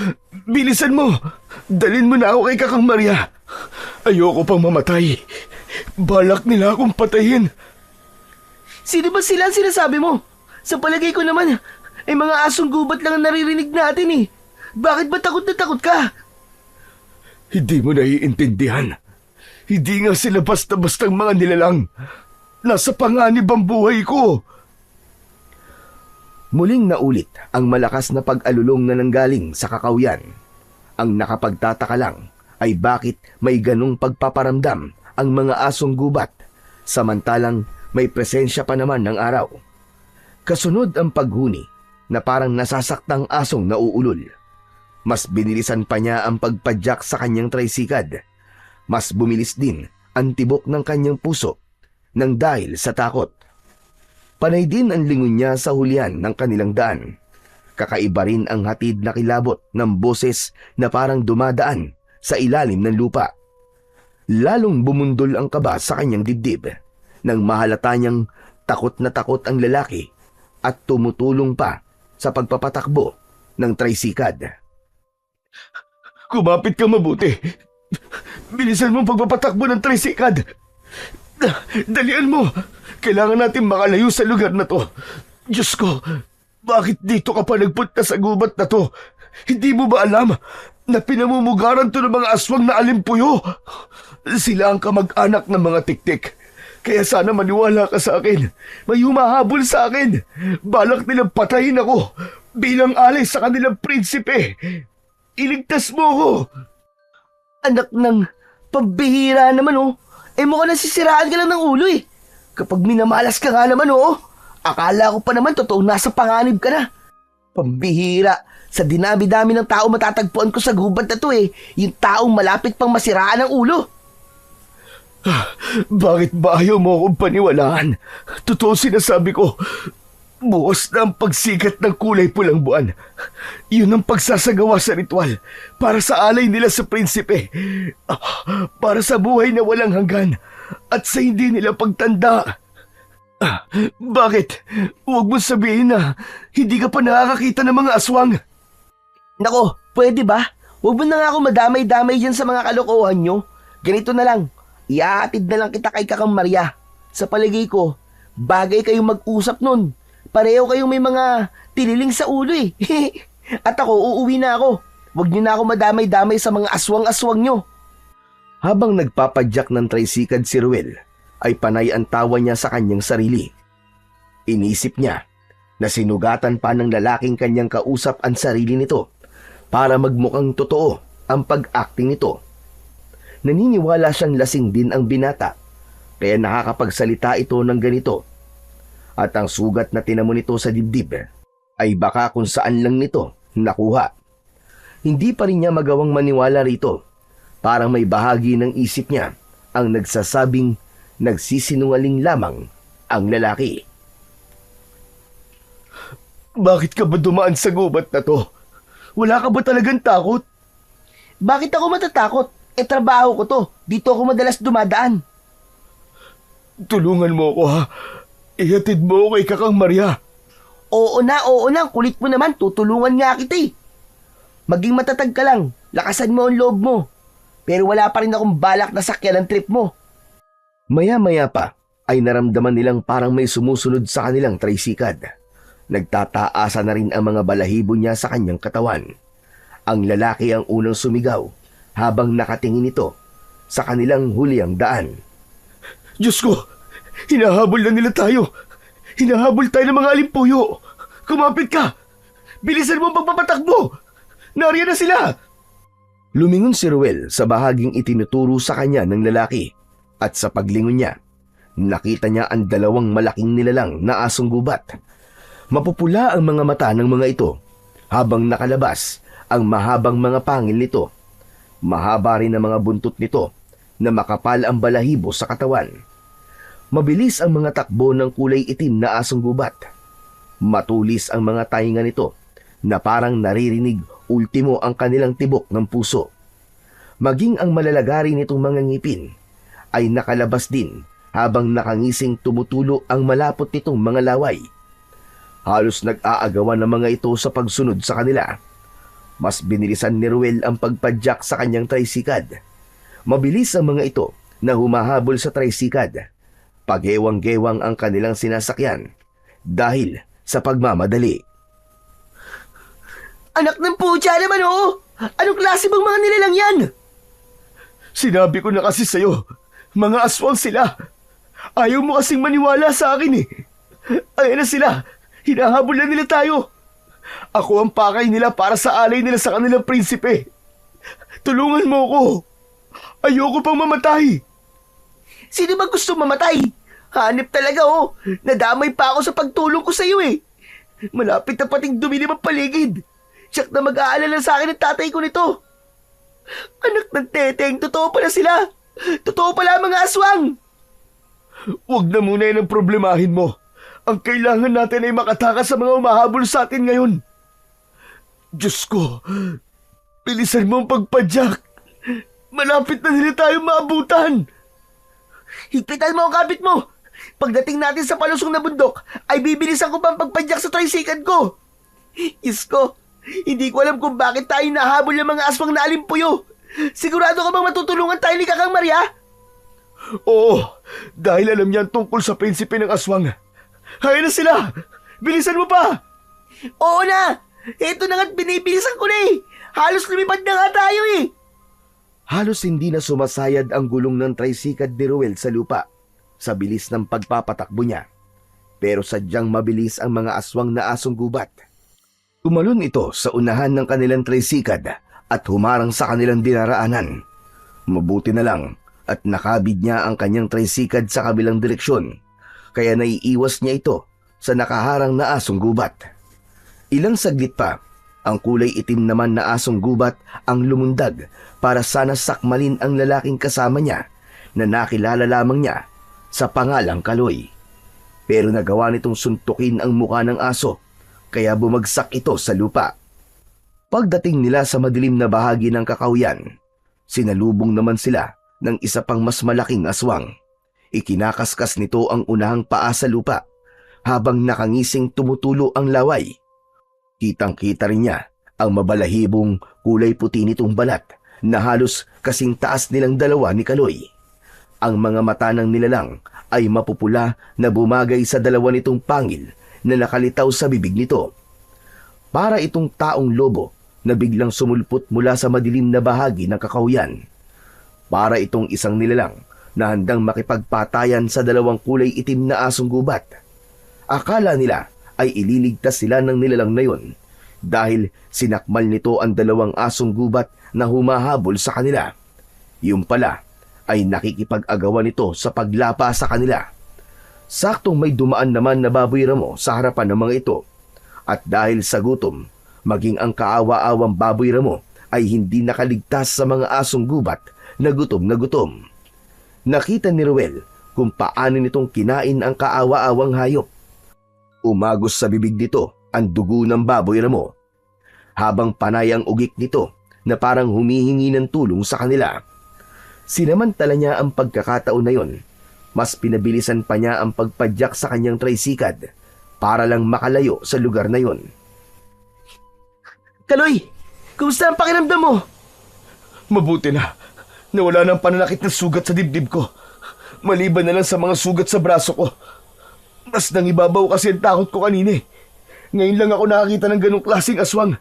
Bilisan mo! Dalin mo na ako kay Kakang Maria! Ayoko pang mamatay! Balak nila akong patayin! Sino ba sila ang sinasabi mo? Sa palagay ko naman, ay mga asong gubat lang ang naririnig natin eh. Bakit ba takot na takot ka? Hindi mo naiintindihan. Hindi nga sila basta-bastang mga nilalang. Nasa panganib ang buhay ko. Muling naulit ang malakas na pag-alulong na nanggaling sa kakawyan. Ang nakapagtataka lang ay bakit may ganong pagpaparamdam ang mga asong gubat, samantalang may presensya pa naman ng araw. Kasunod ang paghuni na parang nasasaktang asong nauulol. Mas binilisan pa niya ang pagpadyak sa kanyang tricycad. Mas bumilis din ang tibok ng kanyang puso nang dahil sa takot. Panay din ang lingon niya sa hulihan ng kanilang daan. Kakaiba rin ang hatid na kilabot ng boses na parang dumadaan sa ilalim ng lupa. Lalong bumundol ang kaba sa kanyang dibdib nang mahalata niyang takot na takot ang lalaki at tumutulong pa sa pagpapatakbo ng tricycad. Kumapit ka mabuti. Bilisan mo ang pagpapatakbo ng tricycad. Dalian mo. Kailangan natin makalayo sa lugar na to. Diyos ko, bakit dito ka pa nagpunta sa gubat na to? Hindi mo ba alam na pinamumugaran to ng mga aswang na alimpuyo? Sila ang kamag-anak ng mga tiktik. Kaya sana maniwala ka sa akin. May humahabol sa akin. Balak nilang patayin ako bilang alay sa kanilang prinsipe. Iligtas mo ako. Anak ng pambihira naman oh. Mukhang nasisiraan ka lang ng ulo eh. Kapag minamalas ka nga naman oh. Akala ko pa naman totoong nasa panganib ka na. Pambihira. Sa dinami-dami ng tao matatagpuan ko sa gubat na to eh. Yung taong malapit pang masiraan ng ulo. Bakit ba ayaw mo akong paniwalaan? Totoo sinasabi ko. Bukas na ang pagsikat ng kulay pulang buwan. Yun ang pagsasagawa sa ritual para sa alay nila sa prinsipe. Para sa buhay na walang hanggan at sa hindi nila pagtanda. Bakit? Huwag mo sabihin na hindi ka pa nakakakita ng mga aswang. Nako, pwede ba? Huwag mo na nga ako madamay-damay dyan sa mga kalokohan nyo. Ganito na lang, iaatid na lang kita kay Kakang Maria. Sa palagay ko, bagay kayong mag-usap nun. Pareho kayong may mga tiniling sa ulo eh. At ako, uuwi na ako. Huwag nyo na ako madamay-damay sa mga aswang-aswang nyo. Habang nagpapadyak ng tricycad si Ruel, ay panay ang tawa niya sa kanyang sarili. Inisip niya na sinugatan pa ng lalaking kanyang kausap ang sarili nito para magmukhang totoo ang pag-acting nito. Naniniwala siyang lasing din ang binata, kaya nakakapagsalita ito ng ganito. At ang sugat na tinamo nito sa dibdib ay baka kung saan lang nito nakuha. Hindi pa rin niya magawang maniwala rito. Parang may bahagi ng isip niya ang nagsasabing nagsisinungaling lamang ang lalaki. Bakit ka ba dumaan sa gubat na to? Wala ka ba talagang takot? Bakit ako matatakot? Trabaho ko to. Dito ako madalas dumadaan. Tulungan mo ako ha. Ihatid mo ako kay Kakang Maria. Oo na. Kulit mo naman. Tutulungan nga kita eh. Maging matatag ka lang. Lakasan mo ang loob mo. Pero wala pa rin akong balak na sakyan ang trip mo. Maya-maya pa ay naramdaman nilang parang may sumusunod sa kanilang tricycad. Nagtataasa na rin ang mga balahibo niya sa kanyang katawan. Ang lalaki ang unang sumigaw habang nakatingin ito sa kanilang huliang daan. Diyos ko! Hinahabol na nila tayo! Hinahabol tayo ng mga alimpuyo! Kumapit ka! Bilisan mo ang pagpapatakbo! Nariyan na sila! Lumingon si Ruel sa bahaging itinuturo sa kanya ng lalaki at sa paglingon niya, nakita niya ang dalawang malaking nilalang na asong gubat. Mapupula ang mga mata ng mga ito habang nakalabas ang mahabang mga pangil nito. Mahaba rin ang mga buntot nito na makapal ang balahibo sa katawan. Mabilis ang mga takbo ng kulay itim na asong gubat. Matulis ang mga tainga nito na parang naririnig ultimo ang kanilang tibok ng puso. Maging ang malalagari nitong mga ngipin ay nakalabas din habang nakangising tumutulo ang malapot nitong mga laway. Halos nag-aagawan ng mga ito sa pagsunod sa kanila. Mas binilisan ni Ruel ang pagpadyak sa kanyang tricycad. Mabilis ang mga ito na humahabol sa tricycad. Paghewang-gewang ang kanilang sinasakyan dahil sa pagmamadali. Anak ng putya naman oh! Anong klase bang mga nilalang yan? Sinabi ko na kasi sa'yo, mga aswang sila. Ayaw mo kasing maniwala sa akin eh. Ayan na sila, hinahabol na nila tayo. Ako ang pakay nila para sa alay nila sa kanilang prinsipe. Tulungan mo ako. Ayoko pang mamatay. Sino ba gusto mamatay? Hanip talaga oh. Nadamay pa ako sa pagtulong ko sa'yo eh. Malapit na pating dumilim ang paligid. Tiyak na mag-aalala sa akin ang tatay ko nito. Anak ng teteng, totoo pala sila. Totoo pala ang mga aswang. Huwag na muna yan ang problemahin mo. Ang kailangan natin ay makatakas sa mga umahabol sa atin ngayon. Diyos ko, bilisan mo ang pagpadyak. Malapit na nila tayo maabutan. Higpitan mo ang kabit mo. Pagdating natin sa palusong na bundok, ay bibilisan ko pa ang pagpadyak sa tricycad ko. Isko, hindi ko alam kung bakit tayo nahabol ng mga aswang na alimpuyo. Sigurado ka bang matutulungan tayo ni Kakang Maria? Oo, dahil alam niyan tungkol sa prinsipe ng aswang. Hayaan na sila! Bilisan mo pa! Oo na! Ito na nga't binibilisan ko na eh! Halos lumipad na nga tayo eh! Halos hindi na sumasayad ang gulong ng tricycad ni Ruel sa lupa sa bilis ng pagpapatakbo niya. Pero sadyang mabilis ang mga aswang na asong gubat. Tumalon ito sa unahan ng kanilang tricycad at humarang sa kanilang dinaraanan. Mabuti na lang at nakabid niya ang kanyang tricycad sa kabilang direksyon, kaya naiiwas niya ito sa nakaharang na asong gubat. Ilang saglit pa, ang kulay itim naman na asong gubat ang lumundag para sana sakmalin ang lalaking kasama niya na nakilala lamang niya sa pangalang Kaloy. Pero nagawa nitong suntukin ang mukha ng aso, kaya bumagsak ito sa lupa. Pagdating nila sa madilim na bahagi ng kakawyan, sinalubong naman sila ng isa pang mas malaking aswang. Ikinakaskas nito ang unahang paa sa lupa habang nakangising tumutulo ang laway. Kitang-kita rin niya ang mabalahibong kulay puti nitong balat na halos kasing taas nilang dalawa ni Kaloy. Ang mga mata ng nilalang ay mapupula na bumagay sa dalawa nitong pangil na nakalitaw sa bibig nito. Para itong taong lobo na biglang sumulpot mula sa madilim na bahagi ng kakahuyan. Para itong isang nilalang na handang makipagpatayan sa dalawang kulay itim na asong gubat. Akala nila ay ililigtas sila ng nilalang na yun dahil sinakmal nito ang dalawang asong gubat na humahabol sa kanila. Yung pala ay nakikipag-agawan nito sa paglapa sa kanila. Saktong may dumaan naman na baboy ramo sa harapan ng mga ito. At dahil sa gutom, maging ang kaawa-awang baboy ramo ay hindi nakaligtas sa mga asong gubat na gutom na gutom. Nakita ni Ruel kung paano nitong kinain ang kaawa-awang hayop. Umagos sa bibig nito ang dugo ng baboy ramo, habang panay ang ugik nito na parang humihingi ng tulong sa kanila. Sinamantala niya ang pagkakataon na yon, mas pinabilisan pa niya ang pagpadyak sa kanyang tricycad para lang makalayo sa lugar na yon. Kaloy, kumusta ang pakiramdam mo? Mabuti na. Nawala ng pananakit na sugat sa dibdib ko. Maliban na lang sa mga sugat sa braso ko. Mas nangibabaw kasi ang takot ko kanina eh. Ngayon lang ako nakakita ng ganong klaseng aswang.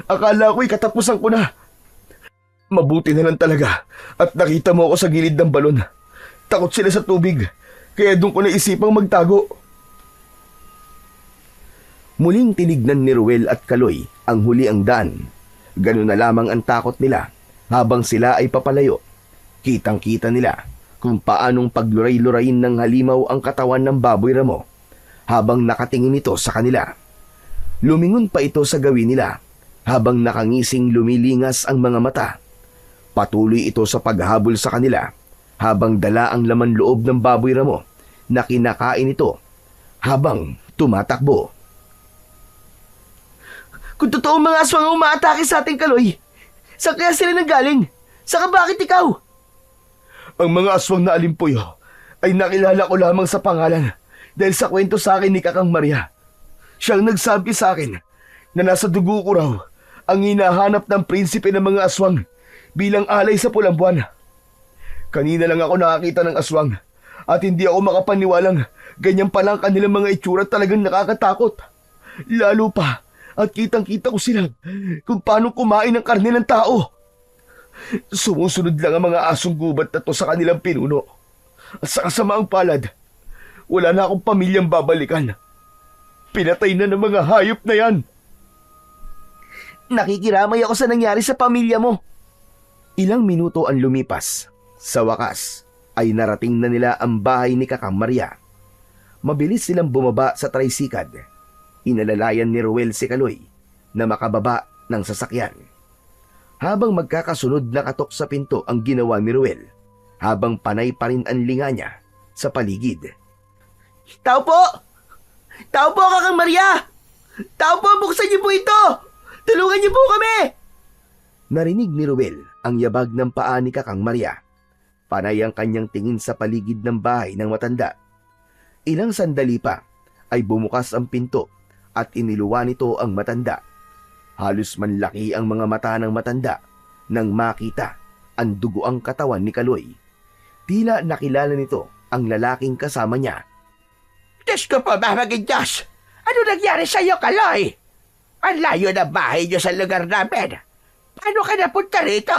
Akala ko'y katapusan ko na. Mabuti na lang talaga at nakita mo ako sa gilid ng balon. Takot sila sa tubig, kaya doon ko naisipang magtago. Muling tinignan ni Ruel at Kaloy ang huli ang daan. Ganun na lamang ang takot nila habang sila ay papalayo. Kitang-kita nila kung paanong pagluray-lurayin ng halimaw ang katawan ng baboy ramo habang nakatingin ito sa kanila. Lumingon pa ito sa gawin nila habang nakangising lumilingas ang mga mata. Patuloy ito sa paghabol sa kanila habang dala ang laman loob ng baboy ramo na kinakain ito habang tumatakbo. Kung totoo mga aswang ang umaatake sa ating Kaloy, saan kaya sila nanggaling? Saka bakit ikaw? Ang mga aswang na alimpuyo ay nakilala ko lamang sa pangalan dahil sa kwento sa akin ni Kakang Maria. Siyang nagsabi sa akin na nasa dugo ko raw ang hinahanap ng prinsipe ng mga aswang bilang alay sa pulang buwan. Kanina lang ako nakakita ng aswang at hindi ako makapaniwalang ganyan palang kanilang mga itsura, talagang nakakatakot. Lalo pa at kitang-kita ko sila kung paano kumain ng karne ng tao. Sumusunod lang ang mga asong gubat na to sa kanilang pinuno. At sa kasamaang palad, wala na akong pamilyang babalikan. Pinatay na ng mga hayop na yan. Nakikiramay ako sa nangyari sa pamilya mo. Ilang minuto ang lumipas. Sa wakas, ay narating na nila ang bahay ni Kakang Maria. Mabilis silang bumaba sa tricycad. Inalalayan ni Ruel si Kaloy na makababa ng sasakyan. Habang magkakasunod na katok sa pinto ang ginawa ni Ruel, habang panay pa rin ang linga niya sa paligid. Tao po! Tao po, Kakang Maria! Tao po, buksan niyo po ito! Tulungan niyo po kami! Narinig ni Ruel ang yabag ng paa ni Kakang Maria. Panay ang kanyang tingin sa paligid ng bahay ng matanda. Ilang sandali pa ay bumukas ang pinto at iniluwa nito ang matanda. Halos manlaki ang mga mata ng matanda nang makita ang dugoang katawan ni Kaloy. Tila nakilala nito ang lalaking kasama niya. Diyos ko po, mamaging Diyos! Ano nangyari sa'yo, Kaloy? Ang layo na bahay niyo sa lugar namin. Paano ka napunta rito?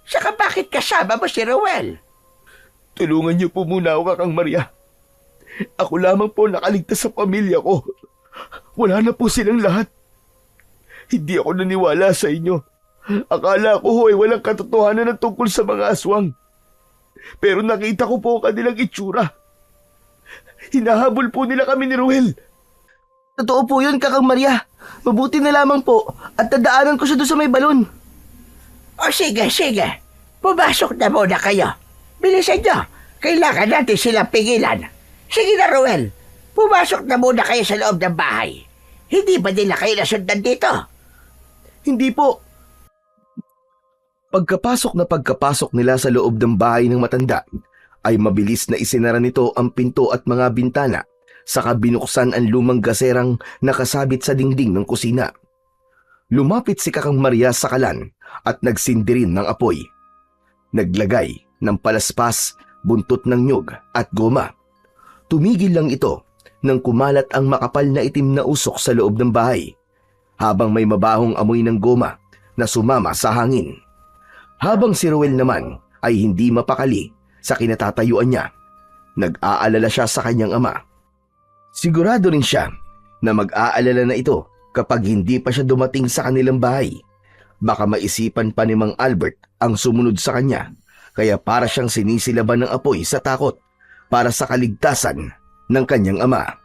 Saka bakit kasama mo si Ruel? Tulungan niyo po muna ako, Kakang Maria. Ako lamang po nakaligtas sa pamilya ko. Wala na po silang lahat. Hindi ako naniwala sa inyo. Akala ko ho ay walang katotohanan ng tungkol sa mga aswang. Pero nakita ko po ang kanilang itsura. Hinahabol po nila kami ni Ruel. Totoo po yun, Kakang Maria. Mabuti na lamang po at dadaanan ko siya doon sa may balon. O sige, sige. Pumasok na muna kayo. Bilisan niyo. Kailangan natin silang pigilan. Sige na, Ruel. Pumasok na muna kayo sa loob ng bahay. Hindi ba nila kayo nasundan dito? Hindi po. Pagkapasok nila sa loob ng bahay ng matanda, ay mabilis na isinara nito ang pinto at mga bintana, saka binuksan ang lumang gaserang nakasabit sa dingding ng kusina. Lumapit si Kakang Maria sa kalan at nagsindi rin ng apoy. Naglagay ng palaspas, buntot ng nyug at goma. Tumigil lang ito nang kumalat ang makapal na itim na usok sa loob ng bahay, habang may mabahong amoy ng goma na sumama sa hangin. Habang si Ruel naman ay hindi mapakali sa kinatatayuan niya, nag-aalala siya sa kanyang ama. Sigurado rin siya na mag-aalala na ito kapag hindi pa siya dumating sa kanilang bahay. Baka maisipan pa ni Mang Albert ang sumunod sa kanya, kaya para siyang sinisilaban ng apoy sa takot para sa kaligtasan ng kanyang ama.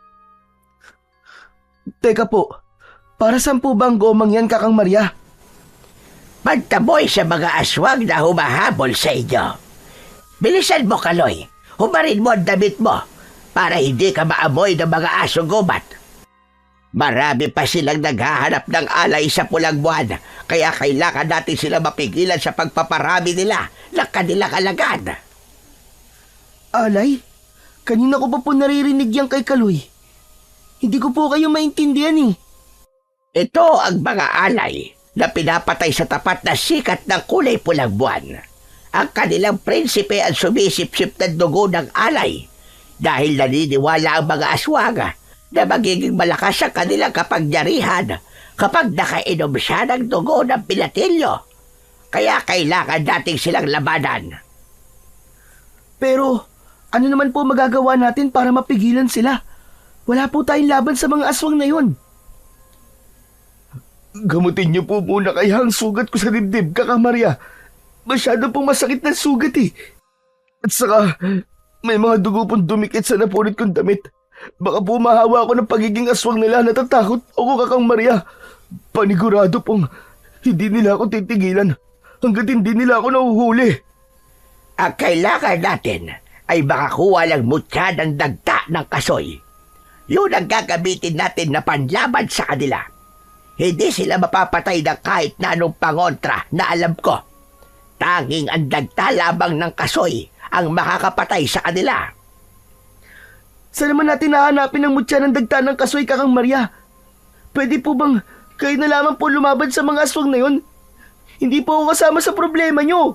Teka po, para saan po ba ang gomang yan, Kakang Maria? Pagtaboy sa mga aswang na humahabol sa inyo. Bilisan mo, Kaloy. Humarin mo ang damit mo para hindi ka maamoy ng mga aso gubat. Marami pa silang naghahanap ng alay sa pulang buwan, kaya kailangan natin sila mapigilan sa pagpaparami nila ng kanilang alagad. Alay? Kanina ko pa po naririnig yan kay Kaloy. Hindi ko po kayo maintindihan eh. Ito ang mga alay na pinapatay sa tapat na sikat ng kulay pulang buwan. Ang kanilang prinsipe ang sumisip-sip ng dugo ng alay dahil naniniwala ang mga aswang na magiging malakas ang kanilang kapangyarihan kapag nakainom siya ng dugo ng pinatilyo. Kaya kailangan nating silang labanan. Pero ano naman po magagawa natin para mapigilan sila? Wala po tayong laban sa mga aswang na yun. Gamutin niyo po muna kaya ang sugat ko sa dibdib, Kakang Maria. Masyado pong masakit na sugat eh. At saka, may mga dugo pong dumikit sa napunit kong damit. Baka po mahawa ako ng pagiging aswang nila. Natatakot ako, Kakang Maria. Panigurado pong hindi nila ako titigilan hanggat hindi nila ako nahuhuli. Ang kailangan natin ay makakuha lang mutya ng dagta ng kasoy. Yun ang gagamitin natin na panlaban sa kanila. Hindi sila mapapatay ng kahit na anong pangontra na alam ko. Tanging ang dagta labang ng kasoy ang makakapatay sa kanila. Saan naman natin nahanapin ang mutya ng dagta ng kasoy, Kakang Maria? Pwede po bang kayo na lamang po lumaban sa mga aswang na yun? Hindi po ako kasama sa problema nyo.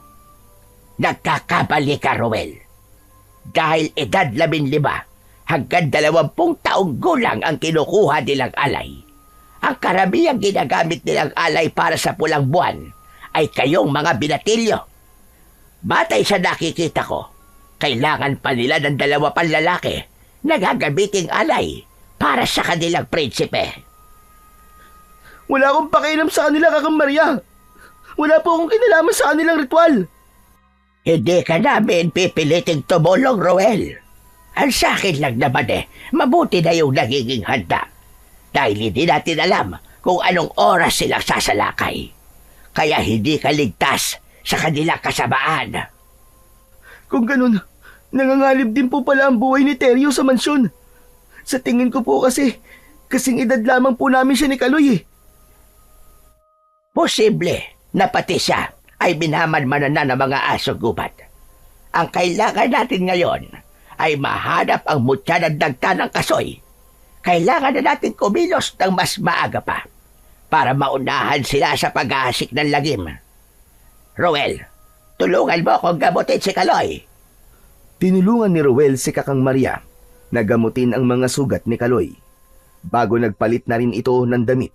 Nagkakabali ka, Ruel. Dahil edad 15 hanggang 20 taong gulang ang kinukuha nilang alay. Ang karamiang ginagamit nilang alay para sa pulang buwan ay kayong mga binatilyo. Batay sa nakikita ko, kailangan pa nila ng 2 panlalaki na gagamiting alay para sa kanilang prinsipe. Wala akong pakialam sa kanila, Kakang Maria. Wala po akong kinalaman sa kanilang ritual. Hindi ka namin pipiliting tumulong, Roel. Ang sa akin lang naman mabuti na yung nagiging handa. Dahil hindi natin alam kung anong oras silang sasalakay. Kaya hindi ka ligtas sa kanilang kasamaan. Kung ganun, nangangalib din po pala ang buhay ni Teryo sa mansyon. Sa tingin ko po kasi, kasing edad lamang po namin siya ni Kaloy eh. Posible na pati siya ay minamanmanan na ng mga aso gubat. Ang kailangan natin ngayon ay mahanap ang mutya ng dagta ng kasoy. Kailangan na natin kumilos ng mas maaga pa para maunahan sila sa paghahasik ng lagim. Roel, tulungan mo akong gamutin si Kaloy. Tinulungan ni Ruel si Kakang Maria na gamutin ang mga sugat ni Kaloy. Bago nagpalit na rin ito ng damit.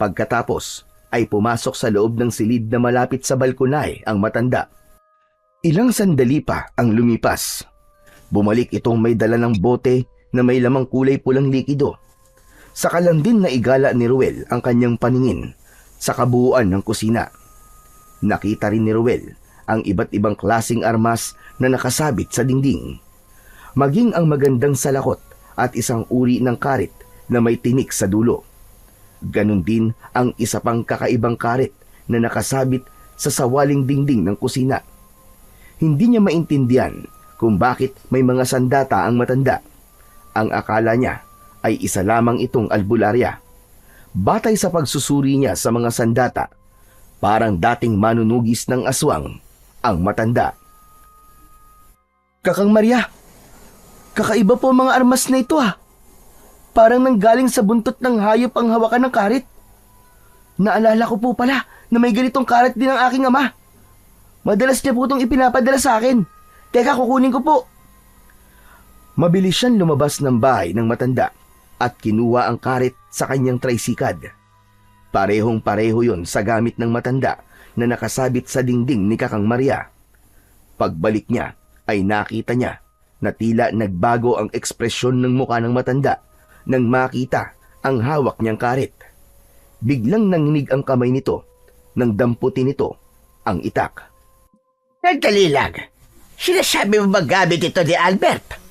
Pagkatapos ay pumasok sa loob ng silid na malapit sa balkonay ang matanda. Ilang sandali pa ang lumipas. Bumalik itong may dala ng bote na may lamang kulay pulang likido. Saka lang din na igala ni Ruel ang kanyang paningin sa kabuuan ng kusina. Nakita rin ni Ruel ang iba't ibang klasing armas na nakasabit sa dingding. Maging ang magandang salakot at isang uri ng karit na may tinik sa dulo. Ganon din ang isa pang kakaibang karit na nakasabit sa sawaling dingding ng kusina. Hindi niya maintindihan kung bakit may mga sandata ang matanda. Ang akala niya ay isa lamang itong albularya. Batay sa pagsusuri niya sa mga sandata, parang dating manunugis ng aswang ang matanda. Kakang Maria, kakaiba po ang mga armas na ito ah. Parang nanggaling sa buntot ng hayop ang hawakan ng karit. Naalala ko po pala na may ganitong karit din ang aking ama. Madalas niya po itong ipinapadala sa akin. Teka, kukunin ko po. Mabilis siyang lumabas ng bahay ng matanda at kinuha ang karit sa kanyang tricycad. Parehong-pareho yon sa gamit ng matanda na nakasabit sa dingding ni Kakang Maria. Pagbalik niya ay nakita niya na tila nagbago ang ekspresyon ng mukha ng matanda nang makita ang hawak niyang karit. Biglang nanginig ang kamay nito nang damputin nito ang itak. Nagdali lang. Sinasabi mo magamit ito ni Albert?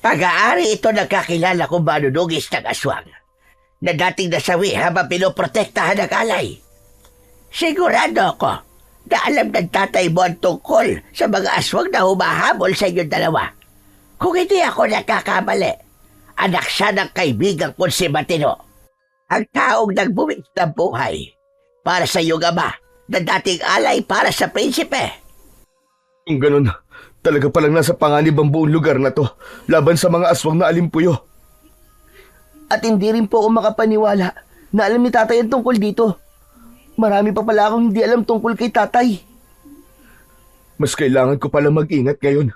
Pag-aari ito nagkakilala kung manunugis ng aswang na dating nasawi habang pinoprotektahan ng alay. Sigurado ako na alam ng tatay mo ang tungkol sa mga aswang na humahabol sa inyong dalawa. Kung hindi ako nagkakamali, anak siya ng kaibigan kong si Matino, ang taong nagbuwis ng buhay para sa iyong ama na dating alay para sa prinsipe. Kung ganun, talaga palang nasa panganib ang buong lugar na to laban sa mga aswang na alimpuyo. At hindi rin po ako makapaniwala na alam ni tatay ang tungkol dito. Marami pa pala akong hindi alam tungkol kay tatay. Mas kailangan ko pala mag-ingat ngayon.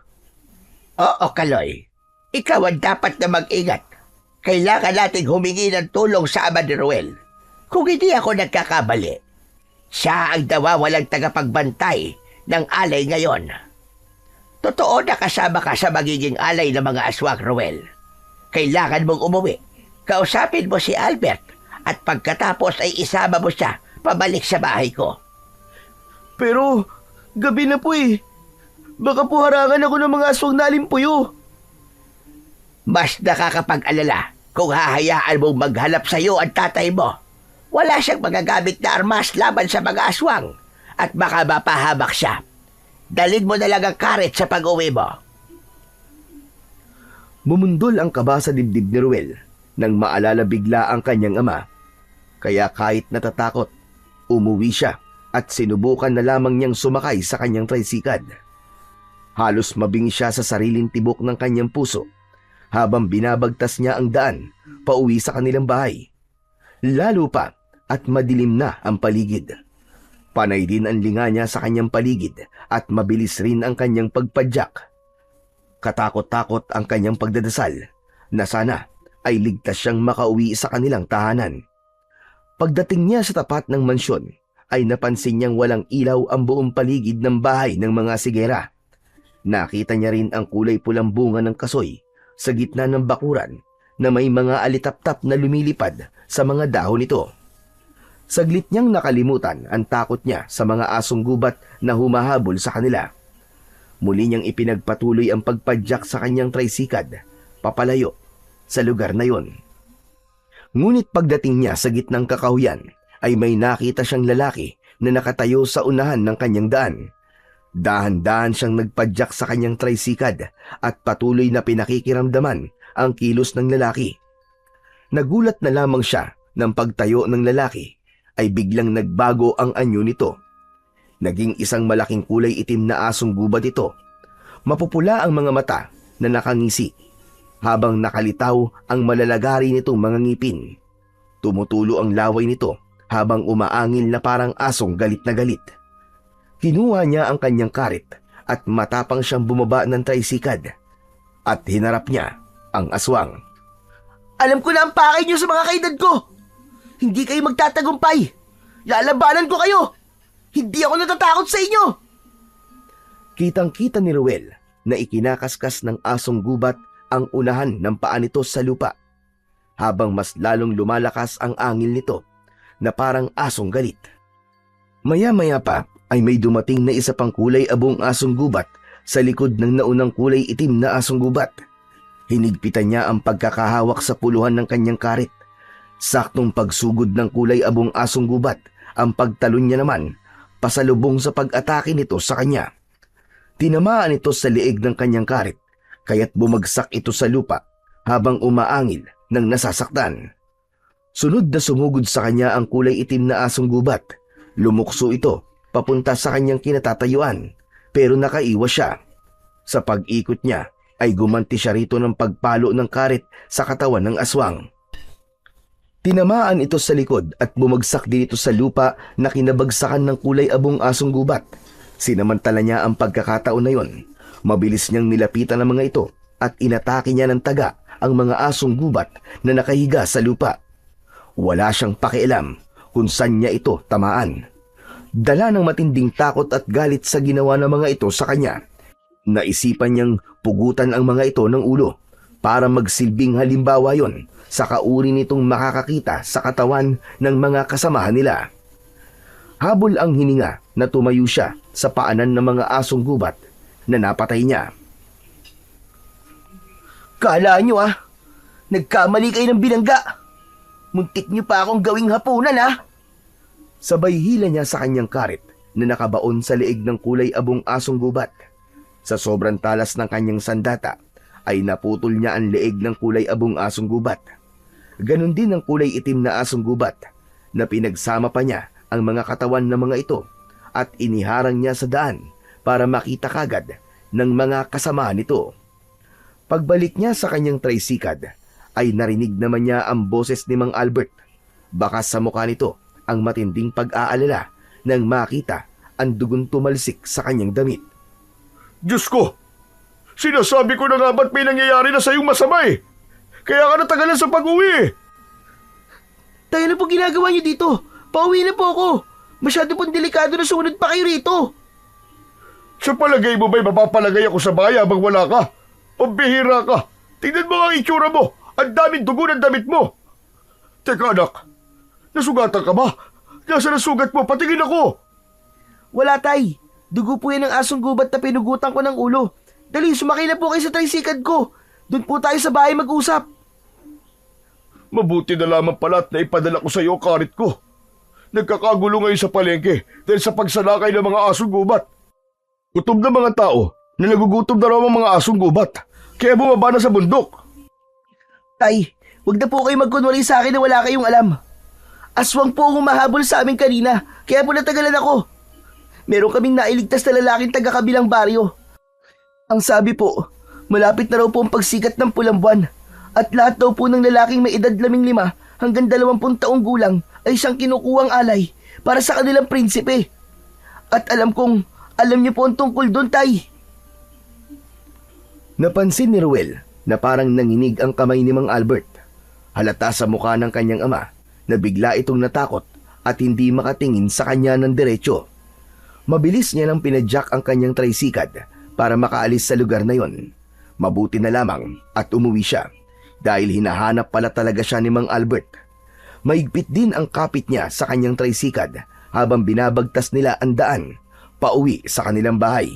Oo, Kaloy. Ikaw ang dapat na mag-ingat. Kailangan nating humingi ng tulong sa ama ni Ruel. Kung hindi ako nagkakamali, siya ang nawawalang tagapagbantay ng alay ngayon. Totoo na kasama ka sa magiging alay ng mga aswang, Ruel. Kailangan mong umuwi. Kausapin mo si Albert at pagkatapos ay isama mo siya pabalik sa bahay ko. Pero, gabi na po eh. Baka po harangan ako ng mga aswang na alimpuyo. Mas nakakapag-alala kung hahayaan mong maghanap sa iyo ang tatay mo. Wala siyang magagamit na armas laban sa mga aswang at baka mapahamak siya. Dalhin mo na lang ang karet sa pag-uwi mo. Bumundol ang kaba sa dibdib ni Ruel nang maalala bigla ang kanyang ama. Kaya kahit natatakot, umuwi siya at sinubukan na lamang niyang sumakay sa kanyang tricycad. Halos mabingi siya sa sariling tibok ng kanyang puso habang binabagtas niya ang daan pauwi sa kanilang bahay. Lalo pa at madilim na ang paligid. Panay din ang linga niya sa kanyang paligid at mabilis rin ang kanyang pagpadyak. Katakot-takot ang kanyang pagdadasal na sana ay ligtas siyang makauwi sa kanilang tahanan. Pagdating niya sa tapat ng mansyon ay napansin niyang walang ilaw ang buong paligid ng bahay ng mga sigera. Nakita niya rin ang kulay pulang bunga ng kasoy sa gitna ng bakuran na may mga alitaptap na lumilipad sa mga dahon nito. Saglit niyang nakalimutan ang takot niya sa mga asong gubat na humahabol sa kanila. Muli niyang ipinagpatuloy ang pagpadyak sa kanyang tricycad papalayo sa lugar na yon. Ngunit pagdating niya sa gitnang kakahuyan ay may nakita siyang lalaki na nakatayo sa unahan ng kanyang daan. Dahan-dahan siyang nagpadyak sa kanyang tricycad at patuloy na pinakikiramdaman ang kilos ng lalaki. Nagulat na lamang siya nang pagtayo ng lalaki ay biglang nagbago ang anyo nito. Naging isang malaking kulay itim na asong gubat ito. Mapupula ang mga mata na nakangisi habang nakalitaw ang malalagari nitong mga ngipin. Tumutulo ang laway nito habang umaangil na parang asong galit na galit. Kinuha niya ang kanyang karit at matapang siyang bumaba ng tricycad at hinarap niya ang aswang. Alam ko na ang pakay niyo sa mga kaedad ko. Hindi kayo magtatagumpay. Lalabanan ko kayo. Hindi ako natatakot sa inyo. Kitang-kita ni Ruel na ikinakaskas ng asong gubat ang unahan ng paa nito sa lupa habang mas lalong lumalakas ang angil nito na parang asong galit. Maya-maya pa ay may dumating na isa pang kulay abong asong gubat sa likod ng naunang kulay itim na asong gubat. Hinigpitan niya ang pagkakahawak sa puluhan ng kanyang karit. Saktong pagsugod ng kulay abong asong gubat, ang pagtalon niya naman pasalubong sa pag-atake nito sa kanya. Tinamaan ito sa leeg ng kanyang karit, kaya't bumagsak ito sa lupa habang umaangil ng nasasaktan. Sunod na sumugod sa kanya ang kulay itim na asong gubat. Lumukso ito papunta sa kanyang kinatatayuan, pero nakaiwas siya. Sa pag-ikot niya ay gumanti siya rito ng pagpalo ng karit sa katawan ng aswang. Tinamaan ito sa likod at bumagsak din ito sa lupa na kinabagsakan ng kulay abong asong gubat. Sinamantala niya ang pagkakataon na yon. Mabilis niyang nilapitan ang mga ito at inatake niya ng taga ang mga asong gubat na nakahiga sa lupa. Wala siyang pakialam kung saan niya ito tamaan. Dala ng matinding takot at galit sa ginawa ng mga ito sa kanya. Naisipan niyang pugutan ang mga ito ng ulo para magsilbing halimbawa yon sa kauri nitong makakakita sa katawan ng mga kasamahan nila. Habol ang hininga na tumayo siya sa paanan ng mga asong gubat na napatay niya. Kala nyo nagkamali kayo ng binangga. Muntik nyo pa akong gawing hapunan Sabay hila niya sa kanyang karit na nakabaon sa leeg ng kulay abong asong gubat. Sa sobrang talas ng kanyang sandata ay naputol niya ang leeg ng kulay abong asong gubat. Ganon din ang kulay itim na asong gubat na pinagsama pa niya ang mga katawan ng mga ito at iniharang niya sa daan para makita kagad ng mga kasama nito. Pagbalik niya sa kanyang tricycad ay narinig naman niya ang boses ni Mang Albert. Baka sa mukha nito ang matinding pag-aalala nang makita ang dugong tumalsik sa kanyang damit. Diyos ko! Sinasabi ko na nga ba't may nangyayari na sa'yong masama Kaya ka natagalan sa pag-uwi Tayo na po ginagawa niyo dito. Pauwi na po ako. Masyado pong delikado na sumunod pa kayo rito. Sa palagay mo ba'y mapapalagay ako sa bahay habang wala ka? Pambihira ka! Tingnan mo ang itsura mo! Ang daming dugo ng damit mo! Teka anak, nasugatan ka ba? Nasaan ang sugat mo? Patingin ako! Wala tay. Dugo po yan ng asong gubat na pinugutan ko ng ulo. Dali, sumakay na po kayo sa tricycad ko. Doon po tayo sa bahay mag-usap. Mabuti na lamang pala at naipadala ko sa iyo ang karit ko. Nagkakagulo ngayon sa palengke dahil sa pagsalakay ng mga asong gubat. Gutom na mga tao na nagugutom na raw ang mga asong gubat. Kaya bumaba na sa bundok. Tay, wag na po kayo magkunwari sa akin na wala kayong alam. Aswang po ang humahabol sa amin kanina, kaya po natagalan ako. Meron kaming nailigtas na lalaking taga-kabilang baryo. Ang sabi po, malapit na raw po ang pagsikat ng pulang buwan at lahat daw po ng lalaking may edad 15 hanggang 20 taong gulang ay siyang kinukuhang alay para sa kanilang prinsipe. At alam niyo po ang tungkol doon, tay. Napansin ni Ruel na parang nanginig ang kamay ni Mang Albert. Halata sa mukha ng kanyang ama na bigla itong natakot at hindi makatingin sa kanya ng diretsyo. Mabilis niya nang pinadyak ang kanyang tricycad para makaalis sa lugar na yon. Mabuti na lamang at umuwi siya dahil hinahanap pala talaga siya ni Mang Albert. Maigpit din ang kapit niya sa kanyang tricycad habang binabagtas nila ang daan pauwi sa kanilang bahay.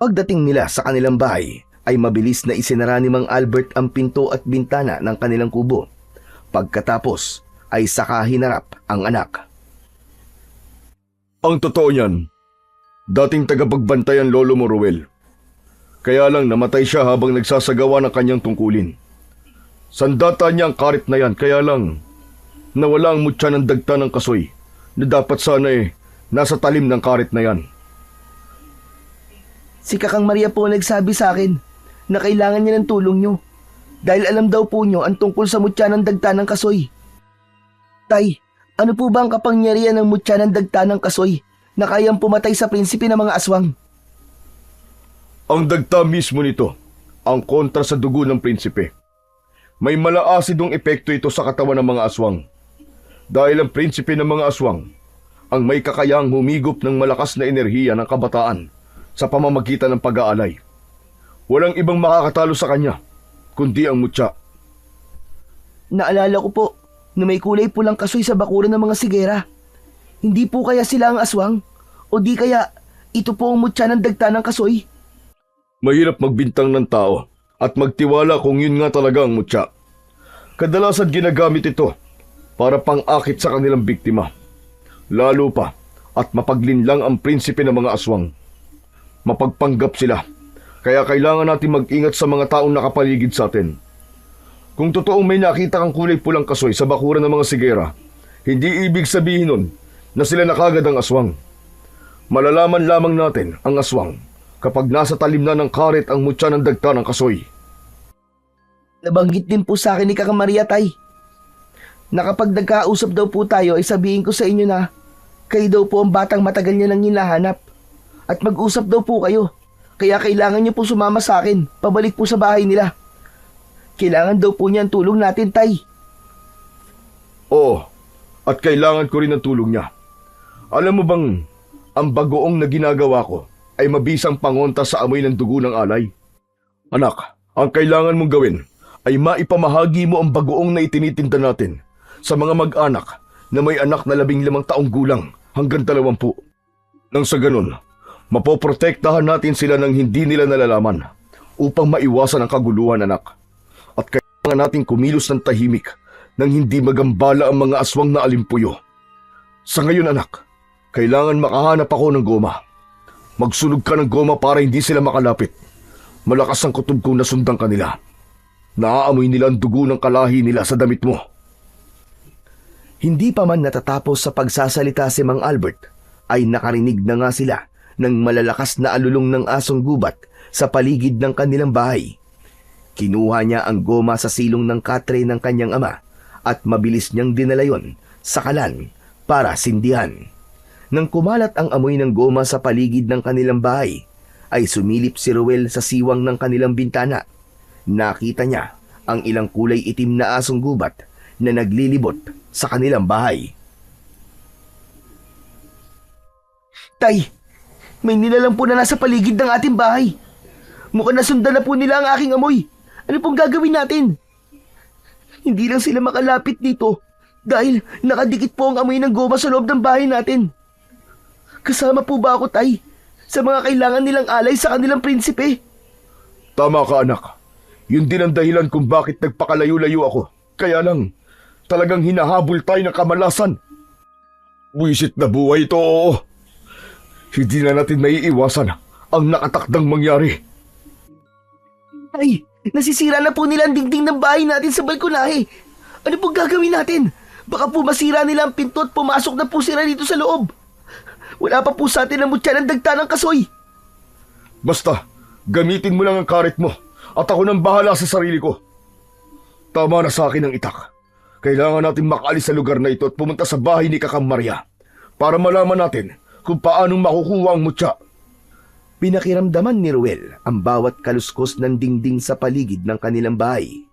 Pagdating nila sa kanilang bahay ay mabilis na isinara ni Mang Albert ang pinto at bintana ng kanilang kubo. Pagkatapos ay saka hinarap ang anak. Ang totoo niyan, dating tagapagbantay ang lolo mo, Ruel. Kaya lang namatay siya habang nagsasagawa ng kanyang tungkulin. Sandata niya ang karit na yan, kaya lang nawala ang mutya ng dagta ng kasoy na dapat sana nasa talim ng karit na yan. Si Kakang Maria po nagsabi sa akin na kailangan niya ng tulong niyo dahil alam daw po niyo ang tungkol sa mutya ng dagta ng kasoy. Tay, ano po ba ang kapangyarihan ng mutya ng dagta ng kasoy na kayang pumatay sa prinsipe ng mga aswang? Ang dagta mismo nito ang kontra sa dugo ng prinsipe. May malaasidong epekto ito sa katawan ng mga aswang. Dahil ang prinsipe ng mga aswang ang may kakayahang humigop ng malakas na enerhiya ng kabataan sa pamamagitan ng pag-aalay. Walang ibang makakatalo sa kanya kundi ang mutya. Naalala ko po na may kulay pulang kasoy sa bakuran ng mga sigera. Hindi po kaya sila ang aswang? O di kaya ito po ang mutya ng dagta ng kasoy? Mahirap magbintang ng tao at magtiwala kung yun nga talaga ang mutya. Kadalasan ginagamit ito para pang-akit sa kanilang biktima. Lalo pa at mapaglinlang ang prinsipe ng mga aswang. Mapagpanggap sila, kaya kailangan natin mag-ingat sa mga taong nakapaligid sa atin. Kung totoong may nakita kang kulay pulang kasoy sa bakuran ng mga sigera, hindi ibig sabihin nun na sila na kagad ang aswang. Malalaman lamang natin ang aswang kapag nasa talim na ng karet ang mutya ng dagta ng kasoy. Nabanggit din po sa akin ni Kaka Maria, Tay, na kapag nagkausap daw po tayo ay sabihin ko sa inyo na kayo daw po ang batang matagal niya nang hinahanap at mag-usap daw po kayo. Kaya kailangan niyo po sumama sa akin, pabalik po sa bahay nila. Kailangan daw po niya ang tulong natin, Tay. Oo, at kailangan ko rin ng tulong niya. Alam mo bang, ang bagoong na ginagawa ko ay mabisang pangonta sa amoy ng dugo ng alay? Anak, ang kailangan mong gawin ay maipamahagi mo ang bagoong na itinitinda natin sa mga mag-anak na may anak na 15 taong gulang hanggang 20. Nang sa ganun, mapoprotektahan natin sila ng hindi nila nalalaman upang maiwasan ang kaguluhan, anak. At kailangan natin kumilos ng tahimik nang hindi magambala ang mga aswang na alimpuyo. Sa ngayon, anak, kailangan makahanap ako ng goma. Magsunog ka ng goma para hindi sila makalapit. Malakas ang kutob kong nasundan kanila. Naaamoy nila ang dugo ng kalahi nila sa damit mo. Hindi pa man natatapos sa pagsasalita si Mang Albert, ay nakarinig na nga sila ng malalakas na alulong ng asong gubat sa paligid ng kanilang bahay. Kinuha niya ang goma sa silong ng katre ng kanyang ama at mabilis niyang dinala yon sa kalan para sindihan. Nang kumalat ang amoy ng goma sa paligid ng kanilang bahay, ay sumilip si Ruel sa siwang ng kanilang bintana. Nakita niya ang ilang kulay itim na asong gubat na naglilibot sa kanilang bahay. Tay, may nilalang po na nasa paligid ng ating bahay. Mukhang nasundan na po nila ang aking amoy. Ano pong gagawin natin? Hindi lang sila makalapit dito dahil nakadikit po ang amoy ng goma sa loob ng bahay natin. Kasama po ba ako, Tay, sa mga kailangan nilang alay sa kanilang prinsipe? Tama ka, anak. Yun din ang dahilan kung bakit nagpakalayo-layo ako. Kaya lang, talagang hinahabol tayo ng kamalasan. Buwisit na buhay ito, oo. Hindi na natin maiiwasan ang nakatakdang mangyari. Tay, nasisira na po nila ang dingding ng bahay natin sa balkonahe. Ano pong gagawin natin? Baka po masira nila ang pinto at pumasok na po sila dito sa loob. Wala pa po sa atin ang mutya ng dagta ng kasoy. Basta, gamitin mo lang ang karet mo at ako nang bahala sa sarili ko. Tama na sa akin ang itak. Kailangan natin makaalis sa lugar na ito at pumunta sa bahay ni Kakang Maria para malaman natin kung paanong makukuha ang mutya. Pinakiramdaman ni Ruel ang bawat kaluskos ng dingding sa paligid ng kanilang bahay,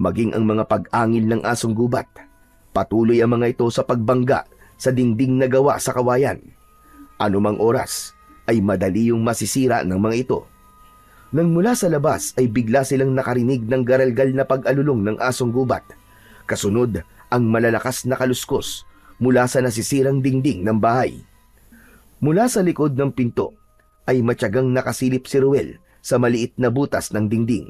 maging ang mga pag-angil ng asong gubat. Patuloy ang mga ito sa pagbangga sa dingding na gawa sa kawayan. Anumang oras ay madali yung masisira ng mga ito. Nang mula sa labas ay bigla silang nakarinig ng garalgal na pag-alulong ng asong gubat. Kasunod ang malalakas na kaluskos mula sa nasisirang dingding ng bahay. Mula sa likod ng pinto ay matyagang nakasilip si Ruel sa maliit na butas ng dingding.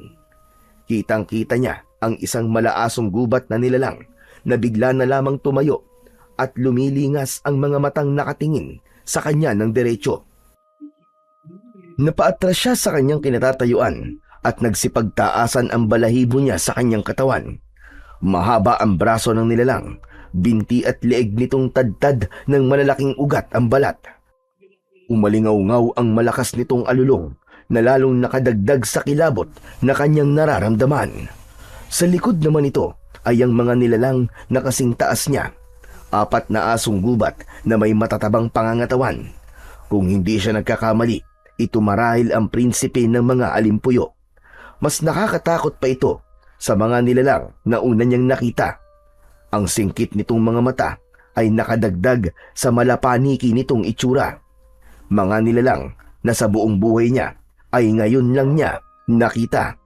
Kitang-kita niya ang isang malaasong gubat na nilalang na bigla na lamang tumayo at lumilingas ang mga matang nakatingin sa kanya ng diretsyo. Napaatras siya sa kanyang kinatatayuan at nagsipagtaasan ang balahibo niya sa kanyang katawan. Mahaba ang braso ng nilalang, binti at leeg nitong tadtad ng malalaking ugat ang balat. Umalingaw-ngaw ang malakas nitong alulong na lalong nakadagdag sa kilabot na kanyang nararamdaman. Sa likod naman ito ay ang mga nilalang na kasing taas niya. 4 na asong gubat na may matatabang pangangatawan. Kung hindi siya nagkakamali, ito marahil ang prinsipe ng mga alimpuyo. Mas nakakatakot pa ito sa mga nilalang na una niyang nakita. Ang singkit nitong mga mata ay nakadagdag sa malapaniki nitong itsura. Mga nilalang na sa buong buhay niya ay ngayon lang niya nakita.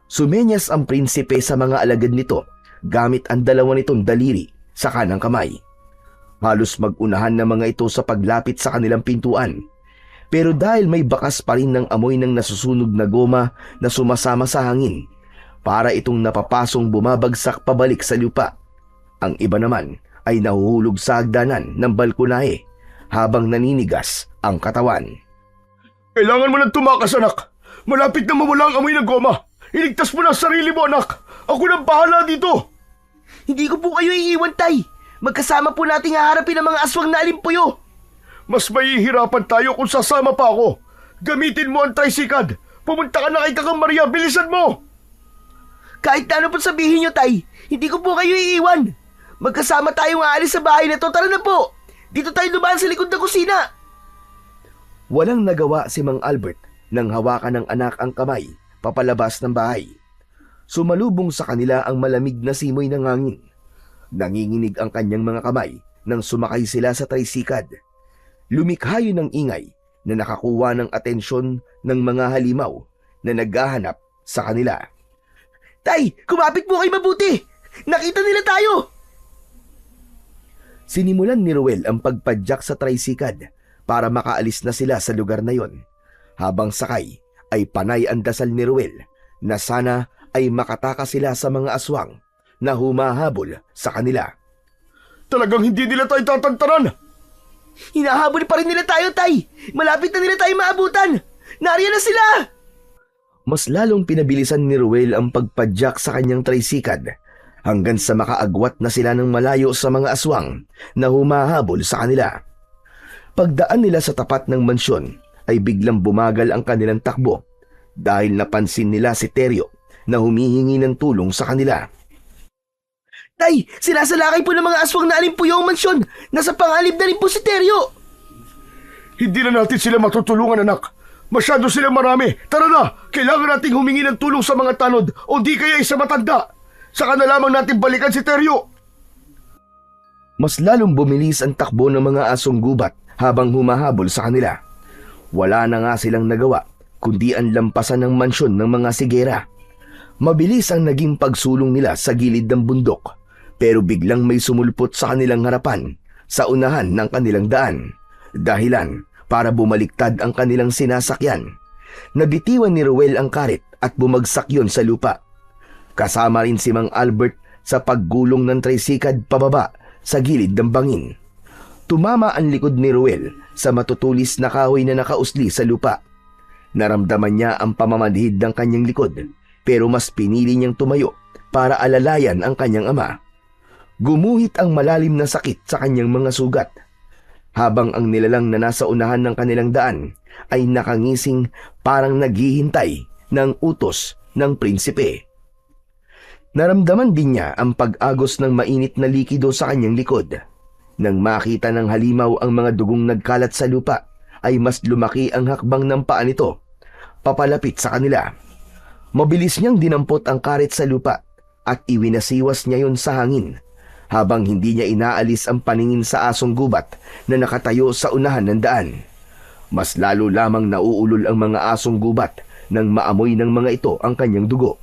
Sumenyas ang prinsipe sa mga alagad nito gamit ang 2 nitong daliri sa kanang kamay. Halos mag-unahan na mga ito sa paglapit sa kanilang pintuan. Pero dahil may bakas pa rin ng amoy ng nasusunog na goma na sumasama sa hangin, para itong napapasong bumabagsak pabalik sa lupa. Ang iba naman ay nahuhulog sa hagdanan ng balkonahe habang naninigas ang katawan. Kailangan mo nang tumakas, anak. Malapit na mawala ang amoy ng goma. Iligtas mo na ang sarili mo, anak. Ako nang bahala dito. Hindi ko po kayo iiwan, Tay. Magkasama po nating haharapin ang mga aswang na alimpuyo. Mas mahihirapan tayo kung sasama pa ako. Gamitin mo ang tricycad! Pumunta ka na kay Kakang Maria! Bilisan mo! Kahit na ano po sabihin nyo, Tay, hindi ko po kayo iiwan. Magkasama tayong aalis sa bahay na to. Tara na po! Dito tayo dumaan sa likod ng kusina. Walang nagawa si Mang Albert nang hawakan ng anak ang kamay papalabas ng bahay. Sumalubong sa kanila ang malamig na simoy ng hangin. Nanginginig ang kanyang mga kamay nang sumakay sila sa tricycad. Lumikha yun ng ingay na nakakuha ng atensyon ng mga halimaw na naghahanap sa kanila. Tay, kumapit po kayo mabuti! Nakita nila tayo! Sinimulan ni Ruel ang pagpadyak sa tricycad para makaalis na sila sa lugar na yon. Habang sakay ay panay ang dasal ni Ruel na sana ay makatakas sila sa mga aswang na humahabol sa kanila. Talagang hindi nila tayo tatantanan! Hinahabol pa rin nila tayo, Tay! Malapit na nila tayo maabutan! Nariyan na sila! Mas lalong pinabilisan ni Ruel ang pagpadyak sa kanyang tricycad hanggang sa makaagwat na sila ng malayo sa mga aswang na humahabol sa kanila. Pagdaan nila sa tapat ng mansyon ay biglang bumagal ang kanilang takbo dahil napansin nila si Teryo na humihingi ng tulong sa kanila. Tay, sinasalakay po ng mga aswang na alimpuyo ang mansyon. Nasa pangalib na rin po si Teryo. Hindi na natin sila matutulungan, anak. Masyado silang marami. Tara na! Kailangan nating humingi ng tulong sa mga tanod o di kaya isa matanda. Saka na lamang natin balikan si Teryo. Mas lalong bumilis ang takbo ng mga asong gubat habang humahabol sa kanila. Wala na nga silang nagawa kundi ang lampasan ng mansyon ng mga sigera. Mabilis ang naging pagsulong nila sa gilid ng bundok. Pero biglang may sumulpot sa kanilang harapan sa unahan ng kanilang daan. Dahilan para bumaliktad ang kanilang sinasakyan. Nabitiwan ni Ruel ang karet at bumagsak yon sa lupa. Kasama rin si Mang Albert sa paggulong ng tricycad pababa sa gilid ng bangin. Tumama ang likod ni Ruel sa matutulis na kahoy na nakausli sa lupa. Naramdaman niya ang pamamanhid ng kanyang likod pero mas pinili niyang tumayo para alalayan ang kanyang ama. Gumuhit ang malalim na sakit sa kanyang mga sugat. Habang ang nilalang na nasa unahan ng kanilang daan ay nakangising parang naghihintay ng utos ng prinsipe. Naramdaman din niya ang pag-agos ng mainit na likido sa kanyang likod. Nang makita ng halimaw ang mga dugong nagkalat sa lupa, ay mas lumaki ang hakbang ng paa nito, papalapit sa kanila. Mabilis niyang dinampot ang karet sa lupa at iwinasiwas niya yon sa hangin, habang hindi niya inaalis ang paningin sa asong gubat na nakatayo sa unahan ng daan. Mas lalo lamang nauulol ang mga asong gubat nang maamoy ng mga ito ang kanyang dugo.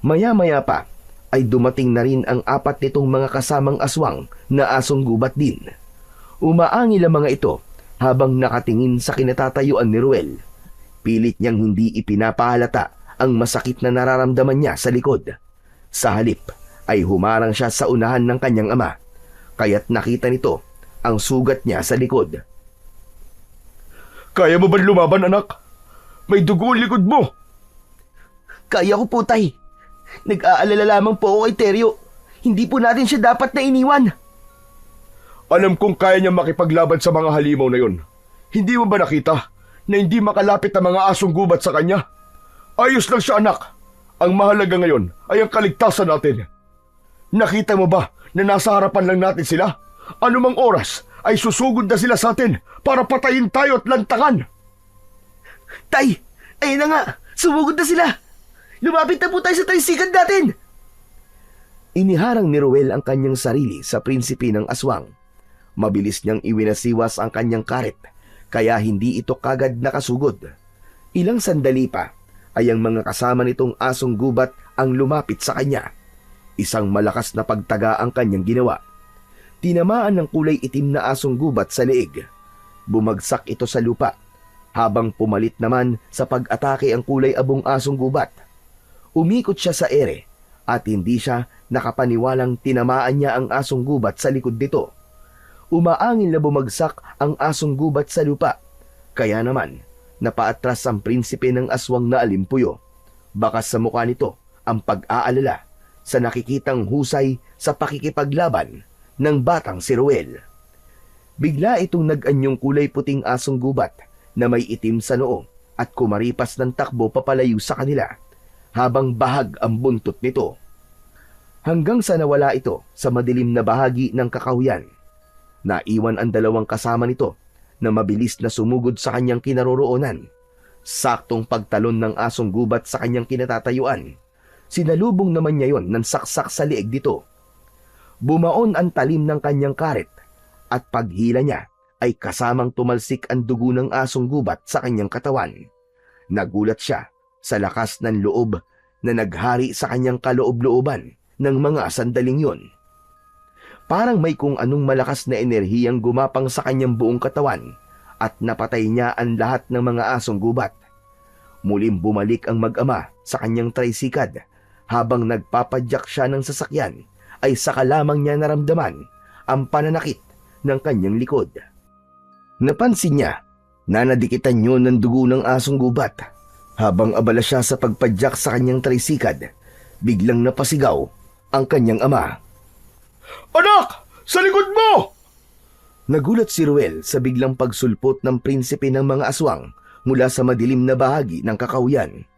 Maya-maya pa ay dumating na rin ang 4 nitong mga kasamang aswang na asong gubat din. Umaangil ang mga ito habang nakatingin sa kinatatayuan ni Ruel. Pilit niyang hindi ipinapahalata ang masakit na nararamdaman niya sa likod. Sa halip ay humarang siya sa unahan ng kanyang ama, kaya't nakita nito ang sugat niya sa likod. Kaya mo ba lumaban, anak? May dugo ang likod mo. Kaya ko po, Tay. Nag-aalala lamang po ako kay Teryo. Hindi po natin siya dapat na iniwan. Alam kong kaya niya makipaglaban sa mga halimaw na yon. Hindi mo ba nakita na hindi makalapit ang mga asong gubat sa kanya? Ayos lang siya, anak. Ang mahalaga ngayon ay ang kaligtasan natin. Nakita mo ba na nasa harapan lang natin sila? Anumang oras ay susugod na sila sa atin para patayin tayo at lantakan. Tay, ayun na nga. Sumugod na sila. Lumapit na po tayo sa tricycad natin. Iniharang ni Ruel ang kanyang sarili sa prinsipe ng aswang. Mabilis niyang iwinasiwas ang kanyang karet, kaya hindi ito kagad nakasugod. Ilang sandali pa ay ang mga kasama nitong asong gubat ang lumapit sa kanya. Isang malakas na pagtaga ang kanyang ginawa. Tinamaan ng kulay itim na asong gubat sa leeg. Bumagsak ito sa lupa, habang pumalit naman sa pag-atake ang kulay abong asong gubat. Umikot siya sa ere at hindi siya nakapaniwalang tinamaan niya ang asong gubat sa likod nito. Umaangil na bumagsak ang asong gubat sa lupa. Kaya naman, napaatras ang prinsipe ng aswang na alimpuyo. Bakas sa mukha nito ang pag-aalala sa nakikitang husay sa pakikipaglaban ng batang si Ruel. Bigla itong nag-anyong kulay puting asong gubat na may itim sa noo at kumaripas ng takbo papalayo sa kanila habang bahag ang buntot nito. Hanggang sa nawala ito sa madilim na bahagi ng kakahuyan. Naiwan ang dalawang kasama nito na mabilis na sumugod sa kanyang kinaroroonan. Saktong pagtalon ng asong gubat sa kanyang kinatatayuan, sinalubong naman niya yon ng saksak sa lieg dito. Bumaon ang talim ng kanyang karet at paghila niya ay kasamang tumalsik ang dugo ng asong gubat sa kanyang katawan. Nagulat siya sa lakas ng loob na naghari sa kanyang kaloob-looban ng mga sandaling yon. Parang may kung anong malakas na enerhiyang gumapang sa kanyang buong katawan at napatay niya ang lahat ng mga asong gubat. Muling bumalik ang mag-ama sa kanyang tricycad habang nagpapadyak siya ng sasakyan ay saka lamang niya naramdaman ang pananakit ng kanyang likod. Napansin niya na nadikitan yun ng dugo ng asong gubat. Habang abala siya sa pagpadyak sa kanyang tricycad, biglang napasigaw ang kanyang ama. Anak! Sa likod mo! Nagulat si Ruel sa biglang pagsulpot ng prinsipe ng mga aswang mula sa madilim na bahagi ng kakahuyan.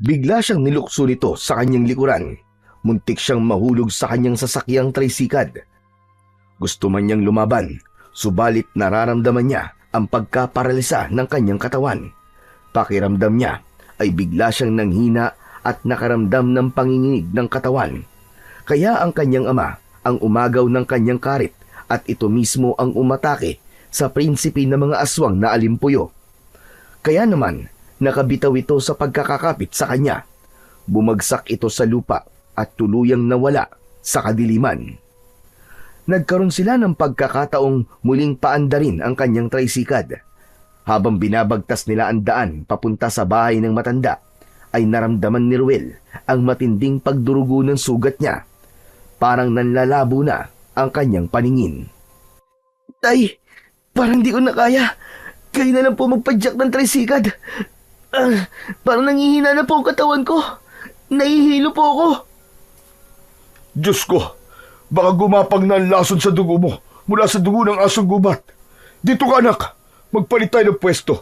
Bigla siyang nilukso nito sa kanyang likuran. Muntik siyang mahulog sa kanyang sasakyang tricycad. Gusto man niyang lumaban, subalit nararamdaman niya ang pagkaparalisa ng kanyang katawan. Pakiramdam niya ay bigla siyang nanghina at nakaramdam ng panginginig ng katawan. Kaya ang kanyang ama ang umagaw ng kanyang karit at ito mismo ang umatake sa prinsipe ng mga aswang na alimpuyo. Kaya naman, nakabitaw ito sa pagkakakapit sa kanya. Bumagsak ito sa lupa at tuluyang nawala sa kadiliman. Nagkaroon sila ng pagkakataong muling paandarin ang kanyang tricycad. Habang binabagtas nila ang daan papunta sa bahay ng matanda, ay naramdaman ni Ruel ang matinding pagdurugo ng sugat niya. Parang nanlalabo na ang kanyang paningin. Tay, parang di ko na kaya. Kayo na lang po magpadyak ng tricycad. Parang nangihina na po ang katawan ko. Nahihilo po ako. Diyos ko, baka gumapang na ang lason sa dugo mo mula sa dugo ng asong gubat. Dito ka, anak. Magpalit tayo ng pwesto.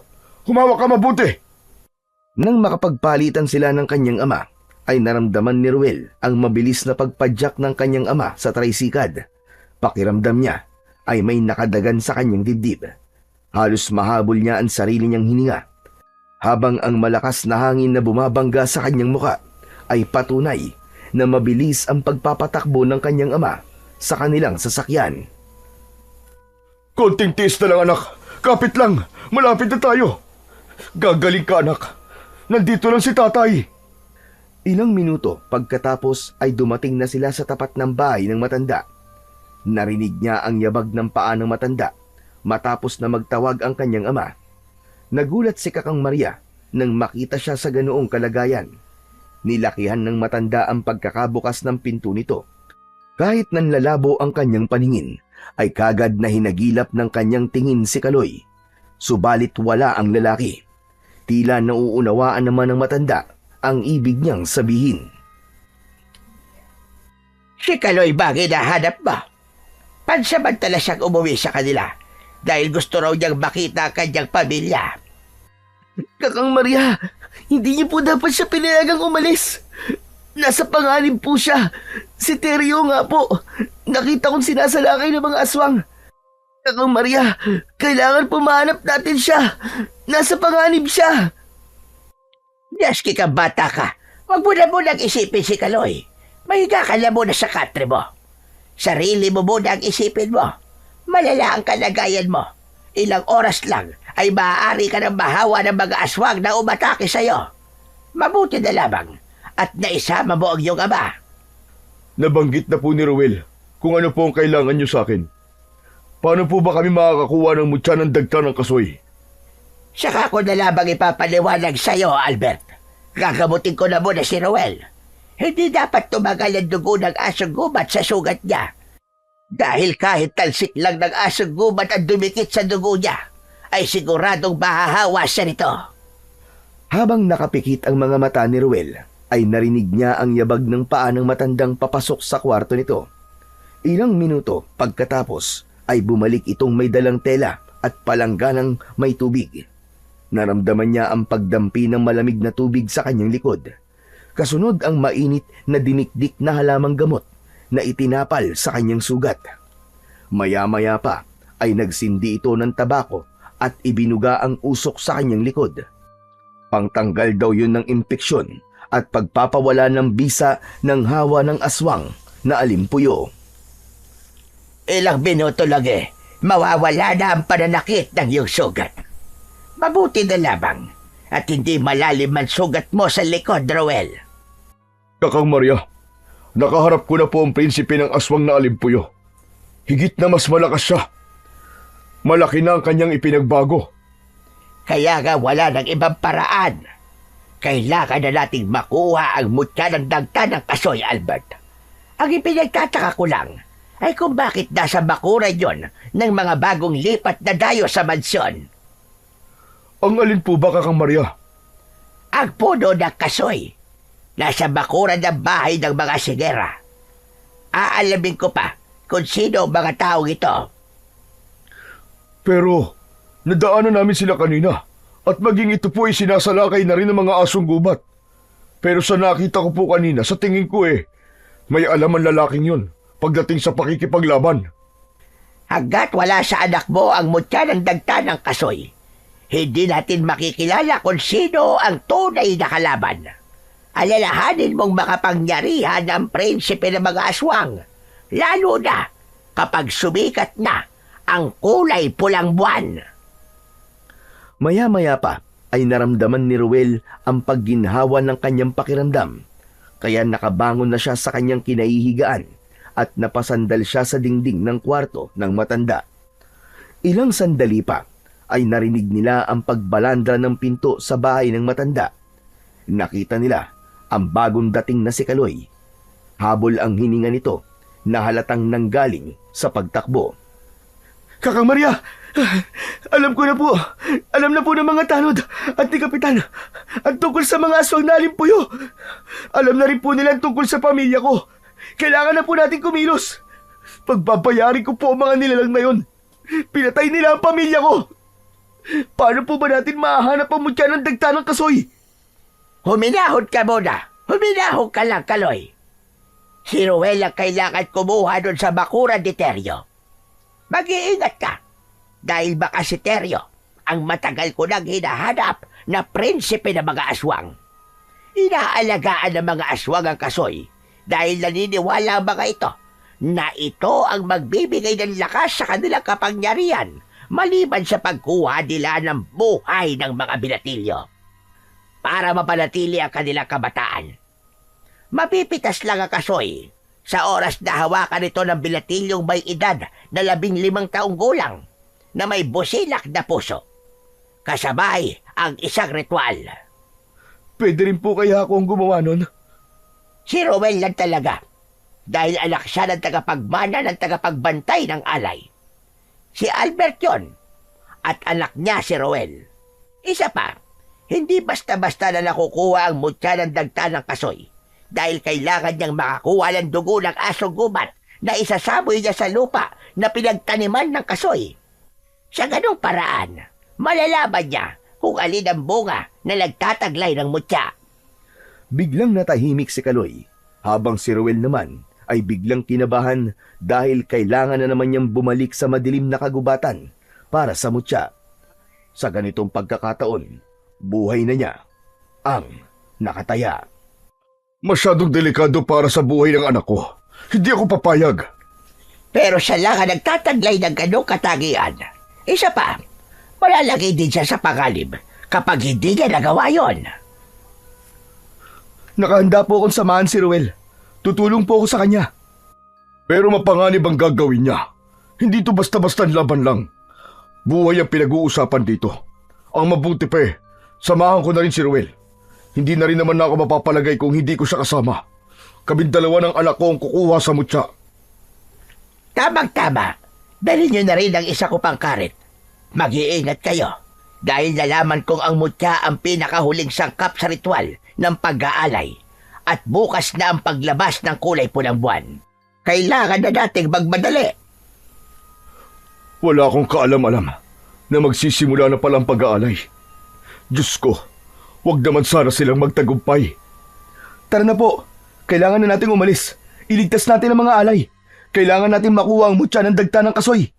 Humawak ka mabuti. Nang makapagpalitan sila ng kanyang ama, ay naramdaman ni Ruel ang mabilis na pagpadyak ng kanyang ama sa tricycad. Pakiramdam niya ay may nakadagan sa kanyang dibdib. Halos mahabol niya ang sarili niyang hininga. Habang ang malakas na hangin na bumabangga sa kanyang muka ay patunay na mabilis ang pagpapatakbo ng kanyang ama sa kanilang sasakyan. Konting tiis na lang, anak. Kapit lang. Malapit na tayo. Gagaling ka, anak. Nandito lang si tatay. Ilang minuto pagkatapos ay dumating na sila sa tapat ng bahay ng matanda. Narinig niya ang yabag ng paa ng matanda matapos na magtawag ang kanyang ama. Nagulat si Kakang Maria nang makita siya sa ganoong kalagayan. Nilakihan ng matanda ang pagkakabukas ng pinto nito. Kahit nanlalabo ang kanyang paningin, ay kagad na hinagilap ng kanyang tingin si Kaloy. Subalit wala ang lalaki. Tila nauunawaan naman ng matanda ang ibig niyang sabihin. Si Kaloy ba hinahanap mo? Pansamantala siyang umuwi sa kanila dahil gusto raw niyang makita ang kanyang pamilya. Kakang Maria, hindi niyo po dapat siya pinayagang umalis. Nasa panganib po siya. Si Teryo nga po. Nakita kong sinasalakay ng mga aswang. Kakang Maria, kailangan pumahanap natin siya. Nasa panganib siya. Yaski ka, bata ka. Huwag mo na munang isipin si Kaloy. Mahiga ka na muna sa katre mo. Sarili mo muna ang isipin mo. Malala ang kalagayan mo. Ilang oras lang ay maaari ka ng mahawa ng mga aswang na umatake sa'yo. Mabuti na lamang at naisama mo ang iyong ama. Nabanggit na po ni Ruel kung ano po ang kailangan niyo sa akin. Paano po ba kami makakakuha ng mutya ng dagta ng kasoy? Saka ko na lamang ipapaliwanag sa'yo, Albert. Gagamutin ko na muna si Ruel. Hindi dapat tumagal ang dugo ng asong gubat sa sugat niya. Dahil kahit talsik lang ng asong gubat ang dumikit sa dugo niya, ay siguradong mahahawa siya nito. Habang nakapikit ang mga mata ni Ruel, ay narinig niya ang yabag ng paa ng matandang papasok sa kwarto nito. Ilang minuto pagkatapos ay bumalik itong may dalang tela at palangganang may tubig. Naramdaman niya ang pagdampi ng malamig na tubig sa kanyang likod. Kasunod ang mainit na dinikdik na halamang gamot na itinapal sa kanyang sugat. Maya-maya pa ay nagsindi ito ng tabako at ibinuga ang usok sa kanyang likod. Pangtanggal daw yun ng impeksyon at pagpapawala ng bisa ng hawa ng aswang na alimpuyo. Ilang minuto lang mawawala na ang pananakit ng iyong sugat. Mabuti na lamang at hindi malalim ang sugat mo sa likod, Roel. Kakang Maria, nakaharap ko na po ang prinsipe ng aswang na alimpuyo. Higit na mas malakas siya. Malaki na ang kanyang ipinagbago. Kaya nga wala ng ibang paraan. Kailangan na nating makuha ang mutya ng dagta ng kasoy, Albert. Ang ipinagtataka ko lang ay kung bakit nasa bakuran yon ng mga bagong lipat na dayo sa mansyon. Ang alin po ba, Kakang Maria? Ang puno ng kasoy. Nasa bakuran ng bahay ng mga sigera. Aalamin ko pa kung sino ang mga taong ito. Pero, nadaanan namin sila kanina at maging ito po ay sinasalakay na rin ng mga asong gubat. Pero sa nakita ko po kanina, sa tingin ko may alam ang lalaking yun pagdating sa pakikipaglaban. Hanggat wala sa anak mo ang mutya ng dagta ng kasoy, hindi natin makikilala kung sino ang tunay na kalaban. Alalahanin mong makapangyarihan ang prinsipe ng mga aswang, lalo na kapag sumikat na ang kulay pulang buwan. Maya-maya pa ay naramdaman ni Ruel ang pagginhawa ng kanyang pakiramdam. Kaya nakabangon na siya sa kanyang kinahihigaan at napasandal siya sa dingding ng kwarto ng matanda. Ilang sandali pa ay narinig nila ang pagbalandra ng pinto sa bahay ng matanda. Nakita nila ang bagong dating na si Kaloy. Habol ang hininga nito na halatang nanggaling sa pagtakbo. Kakang Maria, alam ko na po. Alam na po ng mga tanod at ni Kapitan ang tungkol sa mga aswang na alimpuyo. Alam na rin po nila ang tungkol sa pamilya ko. Kailangan na po natin kumilos. Pagbabayarin ko po ang mga nilalang na yun. Pinatay nila ang pamilya ko. Paano po ba natin mahanap ang mutya ng dagta ng kasoy? Huminahon ka muna. Huminahon ka lang, Kaloy. Si Ruel ang kailangan kumuha doon sa bakuran ni Teryo. Mag-iingat ka. Dahil baka si Teryo ang matagal ko nang hinahanap na prinsipe ng mga aswang. Inaalagaan ng mga aswang ang kasoy dahil naniniwala ang mga ito na ito ang magbibigay ng lakas sa kanilang kapangyarihan maliban sa pagkuha nila ng buhay ng mga binatilyo. Para mapanatili ang kanilang kabataan. Mapipitas lang ang kasoy sa oras na hawakan ito ng binatilyong may edad na 15 taong gulang na may busilak na puso. Kasabay ang isang ritual. Pwede rin po kaya akong gumawa nun? Si Roel lang talaga dahil anak siya ng tagapagmana ng tagapagbantay ng alay. Si Albert yon at anak niya si Roel. Isa pa, hindi basta-basta na nakukuha ang mutya ng dagta ng kasoy dahil kailangan niyang makakuha ng dugo ng asong gubat na isasaboy niya sa lupa na pinagtaniman ng kasoy. Sa ganong paraan, malalaman niya kung alin ang bunga na nagtataglay ng mutya. Biglang natahimik si Kaloy, habang si Ruel naman ay biglang kinabahan dahil kailangan na naman niyang bumalik sa madilim na kagubatan para sa mutya. Sa ganitong pagkakataon, buhay na niya ang nakataya. Masyadong delikado para sa buhay ng anak ko. Hindi ako papayag. Pero siya lang ang nagtataglay ng ganong katagian. Isa pa, malalagay din siya sa pangalib kapag hindi niya nagawa yon. Nakahanda po akong samahan si Ruel. Tutulong po ako sa kanya. Pero mapanganib ang gagawin niya. Hindi to basta-basta laban lang. Buhay ang pinag-uusapan dito. Ang mabuti pa samahan ko na rin si Ruel. Hindi na rin naman ako mapapalagay kung hindi ko siya kasama. Kaming dalawa ng anak ko ang kukuha sa mutya. Tamang-tama. Dali niyo na rin ang isa ko pang karet. Mag-iingat kayo. Dahil nalaman kong ang mutya ang pinakahuling sangkap sa ritual ng pag-aalay. At bukas na ang paglabas ng kulay pulang buwan. Kailangan na nating magmadali. Wala akong kaalam-alam na magsisimula na palang pag-aalay. Diyos ko, huwag naman sana silang magtagumpay. Tara na po. Kailangan na nating umalis. Iligtas natin ang mga alay. Kailangan natin makuha ang mutya ng dagta ng kasoy.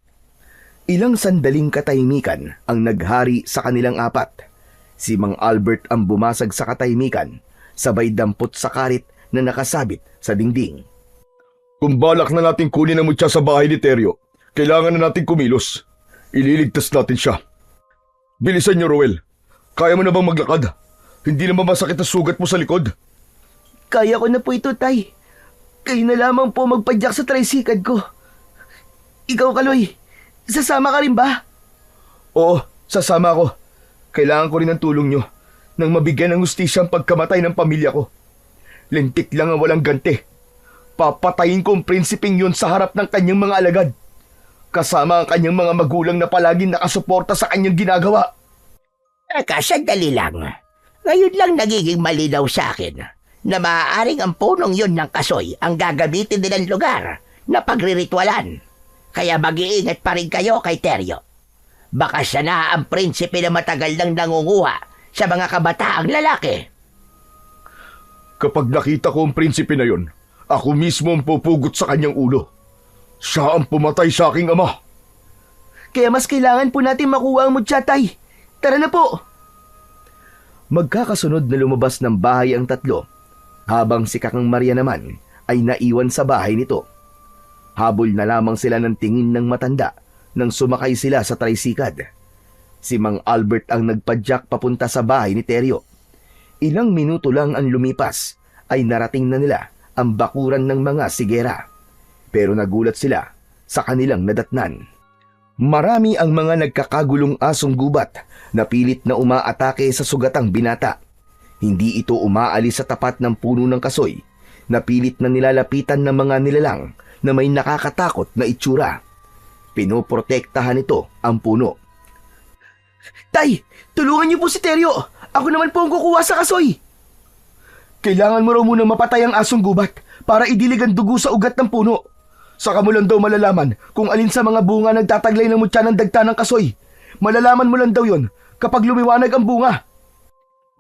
Ilang sandaling katahimikan ang naghari sa kanilang apat. Si Mang Albert ang bumasag sa katahimikan, sabay dampot sa karit na nakasabit sa dingding. Kung balak na natin kunin ang mutya sa bahay ni Teryo, kailangan na natin kumilos. Ililigtas natin siya. Bilisan niyo, Ruel. Kaya mo na bang maglakad? Hindi naman masakit ang sugat mo sa likod. Kaya ko na po ito, Tay. Kayo na lamang po magpadyak sa tricycle ko. Ikaw, Kaloy, sasama ka rin ba? Oo, sasama ako. Kailangan ko rin ng tulong nyo nang mabigyan ng hustisya ang pagkamatay ng pamilya ko. Lintik lang ang walang ganti. Papatayin ko ang prinsipeng yun sa harap ng kanyang mga alagad. Kasama ang kanyang mga magulang na palaging nakasuporta sa kanyang ginagawa. Teka, sandali lang. Ngayon lang nagiging malinaw sa akin na maaaring ang punong yun ng kasoy ang gagamitin nilang lugar na pagriritwalan. Kaya mag-iingat pa rin kayo kay Teryo. Baka siya na ang prinsipe na matagal nang nangunguha sa mga kabataang lalaki. Kapag nakita ko ang prinsipe na yun, ako mismo ang pupugot sa kanyang ulo. Siya ang pumatay sa aking ama. Kaya mas kailangan po natin makuha ang mutya, Tay. Tara na po! Magkakasunod na lumabas ng bahay ang tatlo, habang si Kakang Maria naman ay naiwan sa bahay nito. Habol na lamang sila ng tingin ng matanda nang sumakay sila sa tricycad. Si Mang Albert ang nagpadyak papunta sa bahay ni Teryo. Ilang minuto lang ang lumipas ay narating na nila ang bakuran ng mga sigera. Pero nagulat sila sa kanilang nadatnan. Marami ang mga nagkakagulong asong gubat na pilit na umaatake sa sugatang binata. Hindi ito umaalis sa tapat ng puno ng kasoy na pilit na nilalapitan ng mga nilalang na may nakakatakot na itsura. Pinoprotektahan ito ang puno. Tay, tulungan niyo po si Teryo. Ako naman po ang kukuha sa kasoy. Kailangan mo raw muna mapatay ang asong gubat para idilig ang dugo sa ugat ng puno. Saka mo lang daw malalaman kung alin sa mga bunga nagtataglay ng mutya ng dagta ng kasoy. Malalaman mo lang daw yon kapag lumiwanag ang bunga.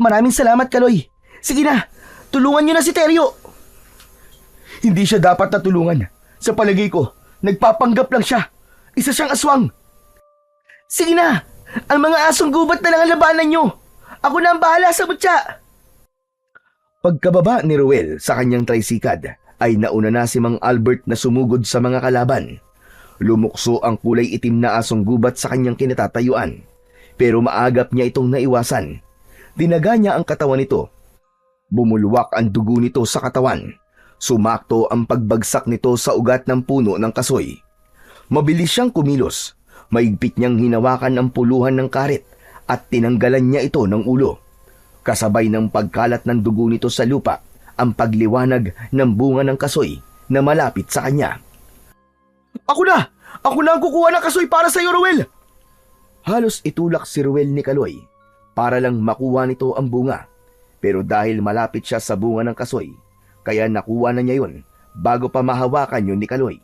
Maraming salamat, Kaloy. Sige na, tulungan niyo na si Teryo. Hindi siya dapat natulungan. Sa palagay ko, nagpapanggap lang siya. Isa siyang aswang. Sige na, ang mga asong gubat na lang ang labanan niyo. Ako na ang bahala sa mutya. Pagkababa ni Ruel sa kanyang tricycad, ay nauna na si Mang Albert na sumugod sa mga kalaban. Lumukso ang kulay itim na asong gubat sa kanyang kinatatayuan, pero maagap niya itong naiwasan. Dinaga niya ang katawan nito. Bumulwak ang dugo nito sa katawan. Sumakto ang pagbagsak nito sa ugat ng puno ng kasoy. Mabilis siyang kumilos. Maigpit niyang hinawakan ang puluhan ng karet at tinanggalan niya ito ng ulo. Kasabay ng pagkalat ng dugo nito sa lupa, ang pagliwanag ng bunga ng kasoy na malapit sa kanya. Ako na! Ako na ang kukuha ng kasoy para sa iyo, Ruel! Halos itulak si Ruel ni Kaloy para lang makuha nito ang bunga. Pero dahil malapit siya sa bunga ng kasoy, kaya nakuha na niya yun bago pa mahawakan yun ni Kaloy.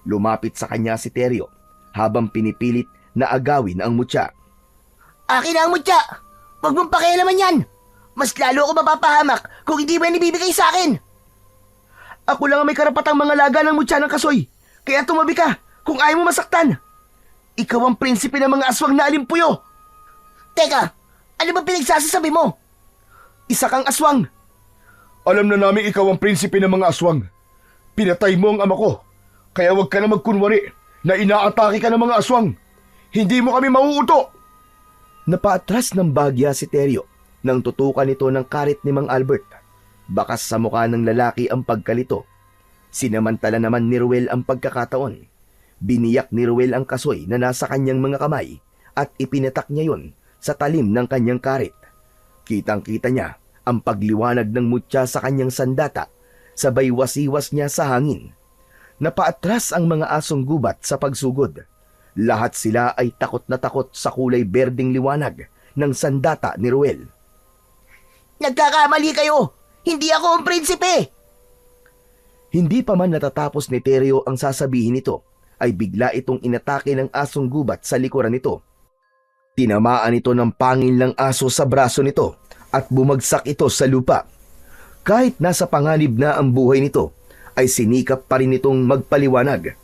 Lumapit sa kanya si Teryo habang pinipilit na agawin ang mutya. Akin na ang mutya! Huwag mong pakialaman yan! Mas lalo ako mapapahamak kung hindi mo yan ibibigay sa akin! Ako lang ang may karapatang mga laga ng mutya ng kasoy. Kaya tumabi ka kung ayaw mo masaktan. Ikaw ang prinsipe ng mga aswang na alimpuyo. Teka, ano ba pinagsasasabi mo? Isa kang aswang. Alam na namin ikaw ang prinsipe ng mga aswang. Pinatay mo ang ama ko. Kaya huwag ka na magkunwari na inaatake ka ng mga aswang. Hindi mo kami mauuto. Napaatras ng bagya si Teryo nang tutukan nito ng karit ni Mang Albert. Bakas sa mukha ng lalaki ang pagkalito. Sinamantala naman ni Ruel ang pagkakataon. Biniyak ni Ruel ang kasoy na nasa kanyang mga kamay at ipinatak niya yon sa talim ng kanyang karit. Kitang-kita niya ang pagliwanag ng mutya sa kanyang sandata, sabay wasiwas niya sa hangin. Napaatras ang mga asong gubat sa pagsugod. Lahat sila ay takot na takot sa kulay berdeng liwanag ng sandata ni Ruel. Nagkakamali kayo! Hindi ako ang prinsipe! Hindi pa man natatapos ni Teryo ang sasabihin nito, ay bigla itong inatake ng asong gubat sa likuran nito. Tinamaan ito ng pangil ng aso sa braso nito at bumagsak ito sa lupa. Kahit nasa panganib na ang buhay nito, ay sinikap pa rin itong magpaliwanag.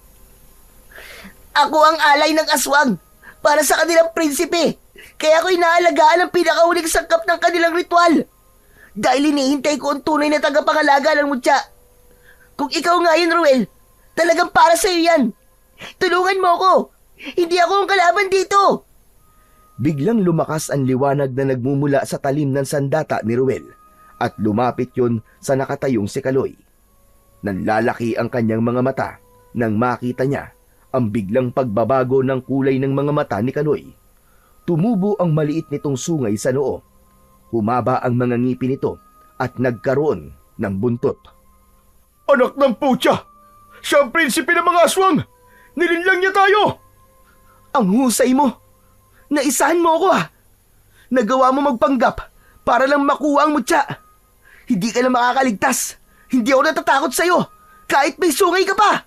Ako ang alay ng aswang para sa kanilang prinsipe. Kaya ako'y naalagaan ang pinakahuling sangkap ng kanilang ritual. Dahil hinihintay ko ang tunay na tagapangalaga ng mutya. Kung ikaw nga yun, Ruel, talagang para sa'yo yan. Tulungan mo ako. Hindi ako ang kalaban dito. Biglang lumakas ang liwanag na nagmumula sa talim ng sandata ni Ruel at lumapit yun sa nakatayong si Kaloy. Nanlalaki ang kanyang mga mata nang makita niya ang biglang pagbabago ng kulay ng mga mata ni Kaloy. Tumubo ang maliit nitong sungay sa noo. Humaba ang mga ngipin nito at nagkaroon ng buntot. Anak ng putya! Siya ang prinsipe ng mga aswang! Nilinlang niya tayo! Ang husay mo! Naisahan mo ako Nagawa mo magpanggap para lang makuha ang mutya. Hindi ka na makakaligtas. Hindi ako natatakot sa'yo kahit may sungay ka pa.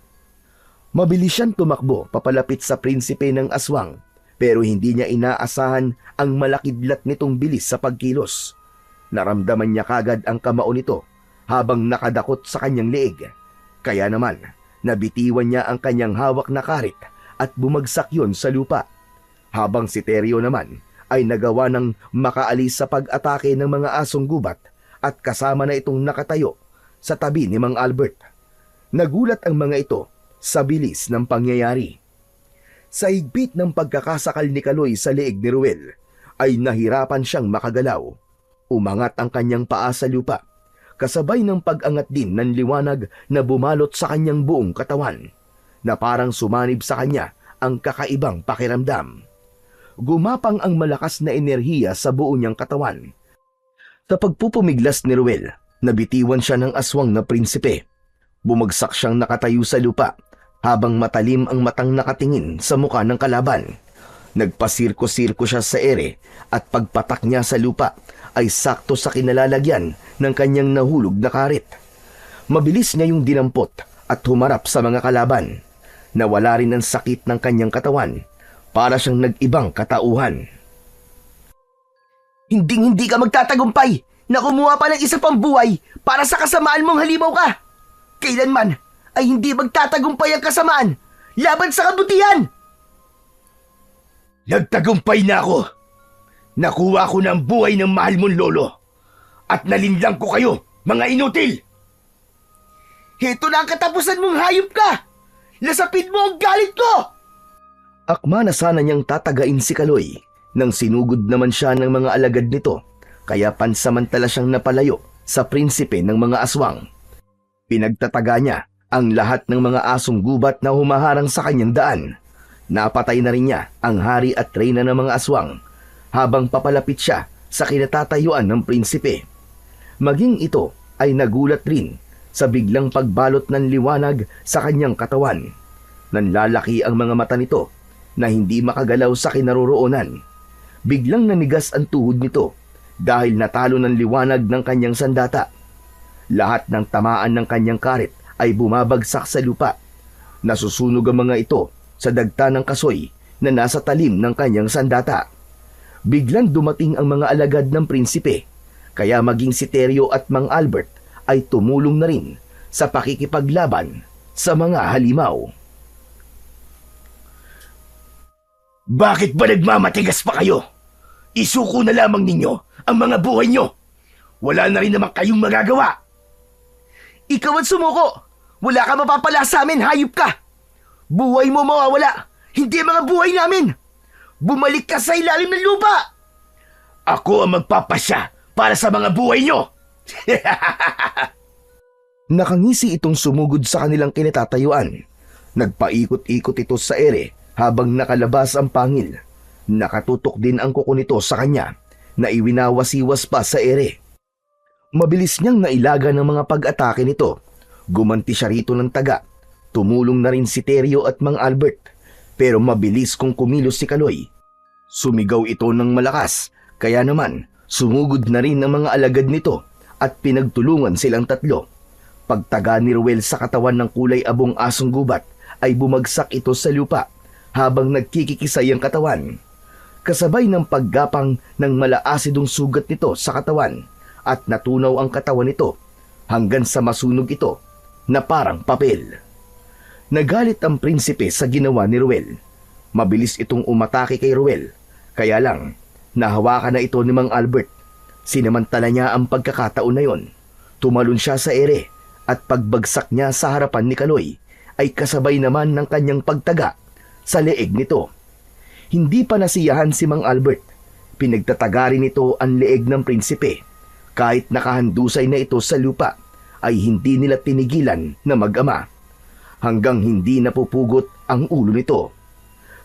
Mabilis siyang tumakbo papalapit sa prinsipe ng aswang pero hindi niya inaasahan ang malakidlat nitong bilis sa pagkilos. Naramdaman niya kagad ang kamao nito habang nakadakot sa kanyang leeg. Kaya naman, nabitiwan niya ang kanyang hawak na karit at bumagsak yon sa lupa. Habang si Teryo naman ay nagawa ng makaalis sa pag-atake ng mga asong gubat at kasama na itong nakatayo sa tabi ni Mang Albert. Nagulat ang mga ito sa bilis ng pangyayari. Sa higpit ng pagkakasakal ni Kaloy sa leeg ni Ruel, ay nahirapan siyang makagalaw. Umangat ang kanyang paa sa lupa, kasabay ng pag-angat din ng liwanag na bumalot sa kanyang buong katawan, na parang sumanib sa kanya ang kakaibang pakiramdam. Gumapang ang malakas na enerhiya sa buo niyang katawan. Sa pagpupumiglas ni Ruel, nabitiwan siya ng aswang na prinsipe. Bumagsak siyang nakatayo sa lupa, habang matalim ang matang nakatingin sa muka ng kalaban. Nagpasirko-sirko siya sa ere at pagpatak niya sa lupa ay sakto sa kinalalagyan ng kanyang nahulog na karit. Mabilis niya yung dinampot at humarap sa mga kalaban. Nawala rin ang sakit ng kanyang katawan para siyang nag-ibang katauhan. Hinding-hindi ka magtatagumpay na kumuha pa ng isa pang buhay para sa kasamaan mong halimaw ka. Kailanman ay hindi magtatagumpay ang kasamaan laban sa kabutihan. Nagtagumpay na ako. Nakuha ko ng buhay ng mahal mong lolo. At nalinlang ko kayo, mga inutil! Heto na ang katapusan mong hayop ka! Lasapin mo ang galit ko! Akma na sana niyang tatagain si Kaloy nang sinugod naman siya ng mga alagad nito, kaya pansamantala siyang napalayo sa prinsipe ng mga aswang. Pinagtataga niya ang lahat ng mga asong gubat na humaharang sa kanyang daan. Napatay na rin niya ang hari at reyna ng mga aswang habang papalapit siya sa kinatatayuan ng prinsipe. Maging ito ay nagulat rin sa biglang pagbalot ng liwanag sa kanyang katawan. Nanlalaki ang mga mata nito na hindi makagalaw sa kinaroroonan. Biglang nanigas ang tuhod nito dahil natalo ng liwanag ng kanyang sandata. Lahat ng tamaan ng kanyang karit ay bumabagsak sa lupa. Nasusunog ang mga ito sa dagta ng kasoy na nasa talim ng kanyang sandata. Biglang dumating ang mga alagad ng prinsipe, kaya maging si Teryo at Mang Albert ay tumulong na rin sa pakikipaglaban sa mga halimaw. Bakit ba nagmamatigas pa kayo? Isuko na lamang ninyo ang mga buhay nyo. Wala na rin naman kayong magagawa. Ikaw ang sumuko! Wala ka mapapala sa amin, hayop ka! Buhay mo mawawala, hindi mga buhay namin! Bumalik ka sa ilalim ng lupa! Ako ang magpapasya para sa mga buhay nyo! Nakangisi itong sumugod sa kanilang kinatatayuan. Nagpaikot-ikot ito sa ere habang nakalabas ang pangil. Nakatutok din ang kuko nito sa kanya na iwinawasiwas pa sa ere. Mabilis niyang nailaga ng mga pag-atake nito. Gumanti siya rito ng taga. Tumulong na rin si Teryo at Mang Albert. Pero mabilis kung kumilos si Kaloy. Sumigaw ito ng malakas, kaya naman sumugod na rin ang mga alagad nito at pinagtulungan silang tatlo. Pagtaga ni Ruel sa katawan ng kulay abong asong gubat ay bumagsak ito sa lupa habang nagkikikisay ang katawan. kasabay ng paggapang ng malaasidong sugat nito sa katawan at natunaw ang katawan nito hanggang sa masunog ito na parang papel. Nagalit ang prinsipe sa ginawa ni Ruel. Mabilis itong umatake kay Ruel, kaya lang nahawakan na ito ni Mang Albert. Sinamantala niya ang pagkakataon na yon. Tumalon siya sa ere at pagbagsak niya sa harapan ni Kaloy ay kasabay naman ng kanyang pagtaga sa leeg nito. Hindi pa nasiyahan si Mang Albert. Pinagtatagarin nito ang leeg ng prinsipe. Kahit nakahandusay na ito sa lupa, ay hindi nila tinigilan na mag-ama. Hanggang hindi napupugot ang ulo nito.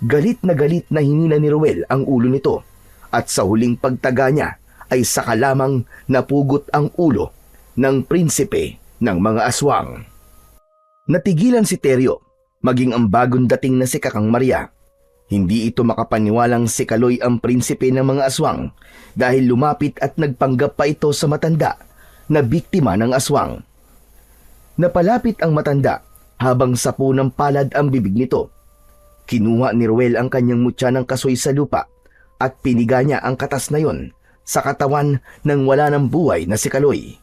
Galit na hinila ni Ruel ang ulo nito. At sa huling pagtaga niya, ay saka lamang napugot ang ulo ng prinsipe ng mga aswang. Natigilan si Teryo, maging ang bagong dating na si Kakang Maria. Hindi ito makapaniwalang si Kaloy ang prinsipe ng mga aswang dahil lumapit at nagpanggap pa ito sa matanda na biktima ng aswang. Napalapit ang matanda habang sapo ng palad ang bibig nito. Kinuha ni Ruel ang kanyang mutya ng kasoy sa lupa at piniga niya ang katas na yon sa katawan ng wala ng buhay na si Kaloy.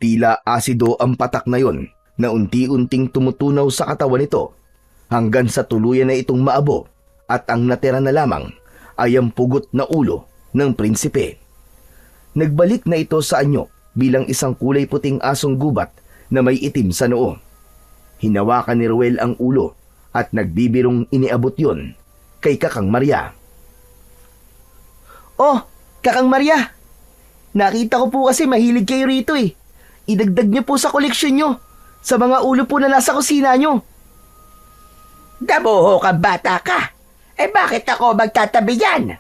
Tila asido ang patak na yon na unti-unting tumutunaw sa katawan nito hanggang sa tuluyan na itong maabo. At ang natira na lamang ay ang pugot na ulo ng prinsipe. Nagbalik na ito sa anyo bilang isang kulay puting asong gubat na may itim sa noo. Hinawakan ni Ruel ang ulo at nagbibirong iniabot yon kay Kakang Maria. Oh, Kakang Maria! Nakita ko po kasi mahilig kayo rito eh. Idagdag niyo po sa koleksyon niyo sa mga ulo po na nasa kusina niyo. Dabuho ka, bata ka. Bakit ako magtatabi yan?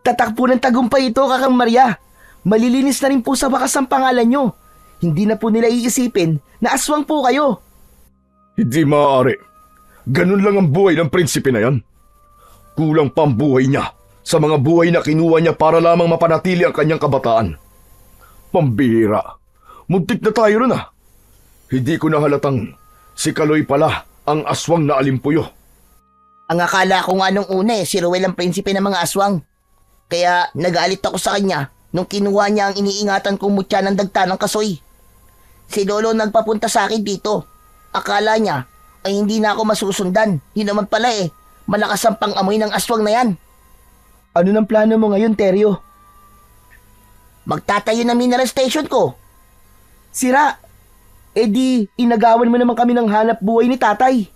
Tatak po ng tagumpay ito, Kakang Maria. Malilinis na rin po sa wakas ang pangalan nyo. Hindi na po nila iisipin na aswang po kayo. Hindi maaari. Ganun lang ang buhay ng prinsipe na yan. Kulang pa ang buhay niya sa mga buhay na kinuha niya para lamang mapanatili ang kanyang kabataan. Pambihira. Muntik na tayo ron ah. Hindi ko nahalatang si Kaloy pala ang aswang na alimpuyo. Ang akala ko nga nung una si Ruel ang prinsipe ng mga aswang. Kaya nagalit ako sa kanya nung kinuha niya ang iniingatan kong mutya ng dagta ng kasoy. Si Lolo nagpapunta sa akin dito. Akala niya ay hindi na ako masusundan. Yun naman pala malakas ang pang-amoy ng aswang na yan. Ano nang plano mo ngayon, Teryo? Magtatayo ng mineral station ko. Sira! Di, inagawan mo naman kami ng hanap buhay ni tatay.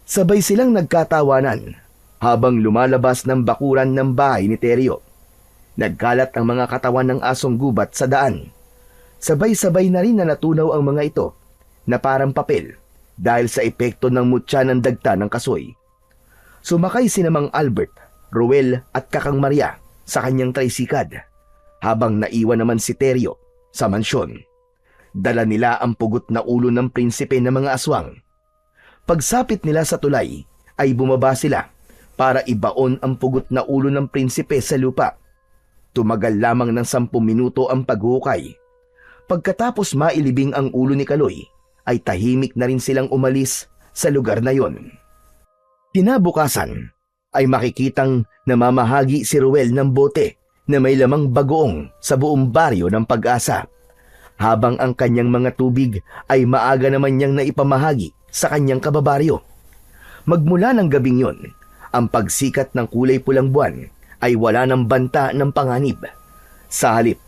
Sabay silang nagkatawanan habang lumalabas ng bakuran ng bahay ni Teryo. Nagkalat ang mga katawan ng asong gubat sa daan. Sabay-sabay na rin na natunaw ang mga ito na parang papel dahil sa epekto ng mutya ng dagta ng kasoy. Sumakay si Mang Albert, Ruel at Kakang Maria sa kanyang tricycad habang naiwan naman si Teryo sa mansyon. Dala nila ang pugot na ulo ng prinsipe ng mga aswang. Pagsapit nila sa tulay ay bumaba sila para ibaon ang pugot na ulo ng prinsipe sa lupa. Tumagal lamang ng 10 minuto ang paghukay. Pagkatapos mailibing ang ulo ni Kaloy, ay tahimik na rin silang umalis sa lugar na yon. Kinabukasan ay makikitang namamahagi si Ruel ng bote na may lamang bagoong sa buong baryo ng Pag-asa. Habang ang kanyang mga tubig ay maaga naman niyang naipamahagi sa kanyang kababaryo. Magmula ng gabing yon, ang pagsikat ng kulay pulang buwan ay wala ng banta ng panganib. Sa halip,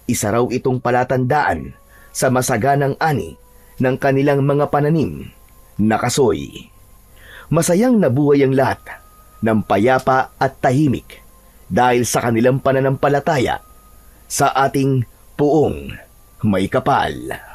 isa raw itong palatandaan sa masaganang ani ng kanilang mga pananim na kasoy. Masayang nabuhay ang lahat ng payapa at tahimik dahil sa kanilang pananampalataya sa ating Puong May Kapal.